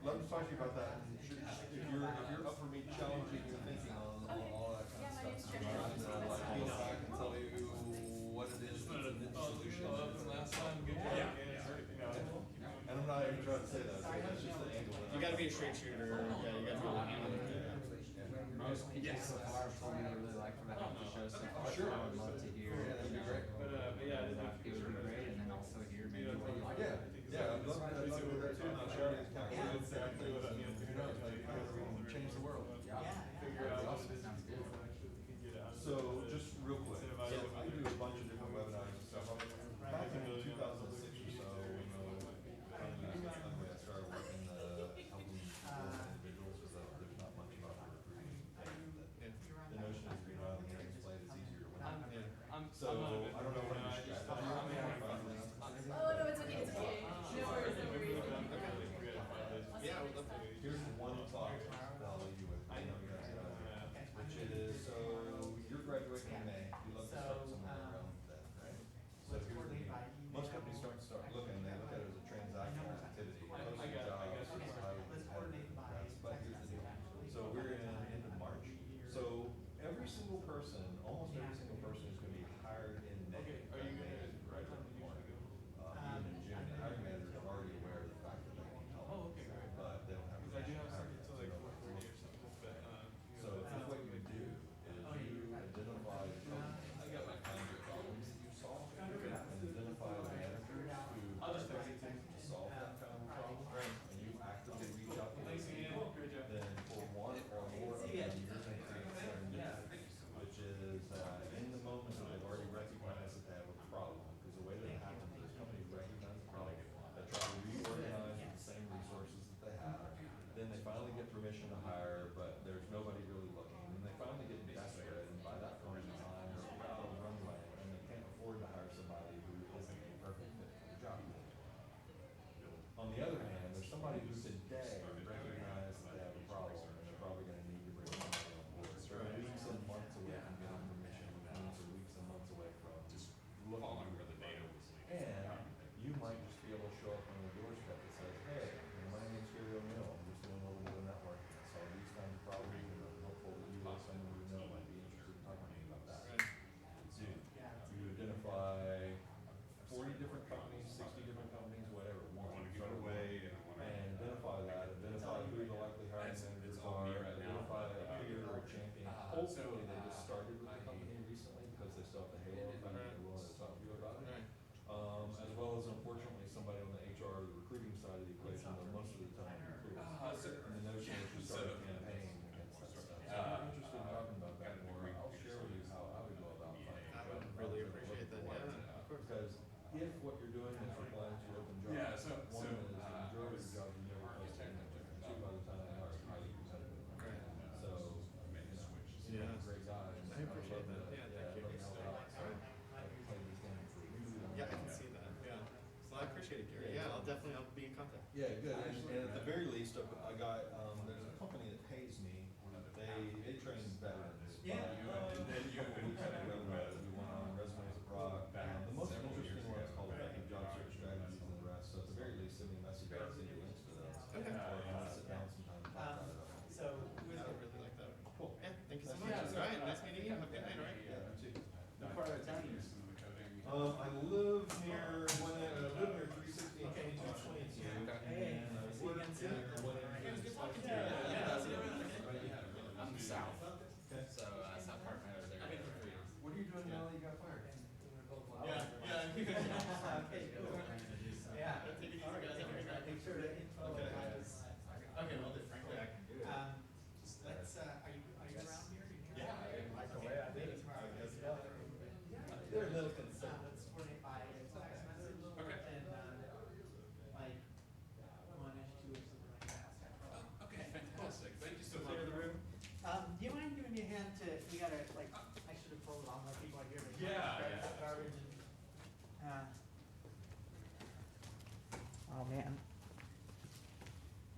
Let me talk to you about that. If you're up for me challenging your thinking on all that kind of stuff, I'm not gonna like go back and tell you what it is that's a niche solution. And I'm not even trying to say that, it's just the angle. You gotta be a straight shooter. Yeah, you gotta be able to handle it. Most people so far have told me they really like what I have to show so far. Sure. I would love to hear. Yeah, that'd be great. But yeah, It would be great, and then also hear maybe what you like. Yeah, I'd love to do that too. I'm sure it's kind of exactly what I mean. Change the world. figure out what it is Sounds good. actually can get out. So, just real quick, I do a bunch of different webinars and stuff. Back in 2006 or so, when I started working, helping individuals, because there's not much about recruiting. The notion is, out of the game's played, it's easier to win. So, I don't know what your strategy today recognize that they have a problem and they're probably gonna need to bring somebody on board. So they're weeks and months away from getting permission, which means they're weeks and months away from just Following where the data was leading. and you might just be able to show up on the doorstep that says, hey, my name's Gary O'Neill, I'm just doing a little bit of networking, I saw these kinds of problems, and I'm hopeful that you or someone you know might be interested in talking to me about that. So you identify 40 different companies, 60 different companies, whatever, one, Want to give it away and I want to. and identify that, identify who the likely hiring managers are, identify a peer or champion. Hopefully they just started with the company recently because they still have the halo effect and they're willing to talk to you about it. As well as unfortunately somebody on the HR or the recruiting side of the equation, but most of the time recruiters. And the notion is to start a campaign against that stuff. So if you're interested in talking about that more, I'll share with you how I would go about finding a job. Really appreciate that, yeah, of course. Because if what you're doing is replying to open jobs, Yeah, so, one is the majority of jobs you never post anywhere, and two, by the time they are, it's highly competitive. So, you know, great guys. I appreciate that. Yeah, thank you. I'd love to help out. So, I play this game for you. Yeah, I can see that, yeah. So I appreciate it, Gary. Yeah, I'll be in contact. Yeah, good. And at the very least, I got, there's a company that pays me, they train veterans. Yeah. And then you have webinars, we went on resumes abroad. The most interesting one is called effective job search strategies and the rest, so at the very least, send me a message, I'll send you links to those. Okay. Or if you want to sit down sometime and talk about it. So with I really like that. Cool. Yeah, thank you so much. All right, nice meeting you. Have a good night, all right? Yeah, you too. What part of town are you? Some of the coding. I live near 360 and 2222. Hey, And I see you work again soon. near 182. I'm south. Okay. So South Park Meadows there. I've been for 3 years. What are you doing now that you got fired? Yeah. Okay, cool. Yeah. All right, make sure to info Okay. us. Okay, well, frankly, I can do it. Just let's, are you around here? Yeah, Like the way I did it tomorrow. They're a little So concerned. let's coordinate by text message. Okay. And, like, 1-ish, 2-ish, something like that. Okay, fantastic. Thank you so much. Clear the room. Do you mind giving me a hand to, we gotta, like, I should have told all my people are here to. Yeah, grab yeah. that garbage and, oh, man.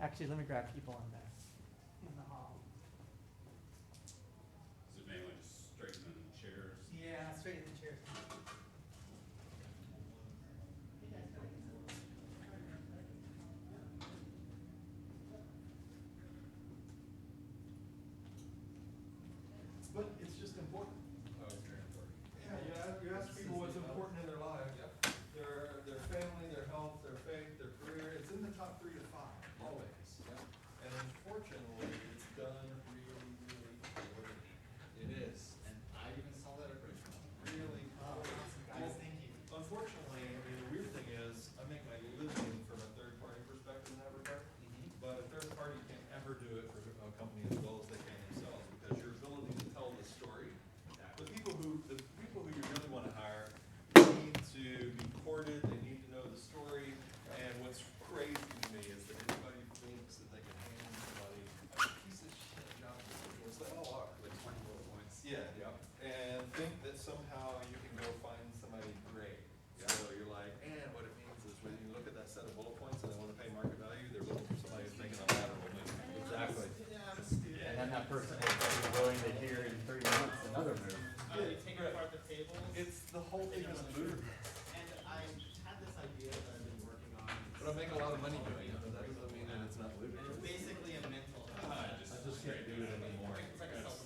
Actually, let me grab people in there, in the hall. Is it mainly just straightening the chairs? Yeah, straight in the chairs. But it's just important. Oh, it's very important. Yeah, you ask people what's important in their lives. Their family, their health, their faith, their career. It's in the top 3 to 5, always. And unfortunately, it's done really, really poorly. It is, and I even saw that at Richmond. Really Oh, poorly. awesome, guys, thank you. Unfortunately, I mean, the weird thing is, I make my living from a third-party perspective in that regard. But a third party can't ever do it for a company as well as they can themselves, because your ability to tell the story, the people who you really want to hire need to be courted, they need to know the story, and what's crazy to me is that anybody thinks that they can hand somebody a piece of shit job description, which they all are. Like 20 bullet points. Yeah, and think that somehow you can go find somebody great. So you're like, and what it means is when you look at that set of bullet points and they want to pay market value, they're looking for somebody who's making a lateral move. Exactly. Yeah, And then that person is willing to hear in 3 months another move. You take apart the tables. It's the whole thing is ludicrous. And I had this idea that I've been working on. But I make a lot of money doing it.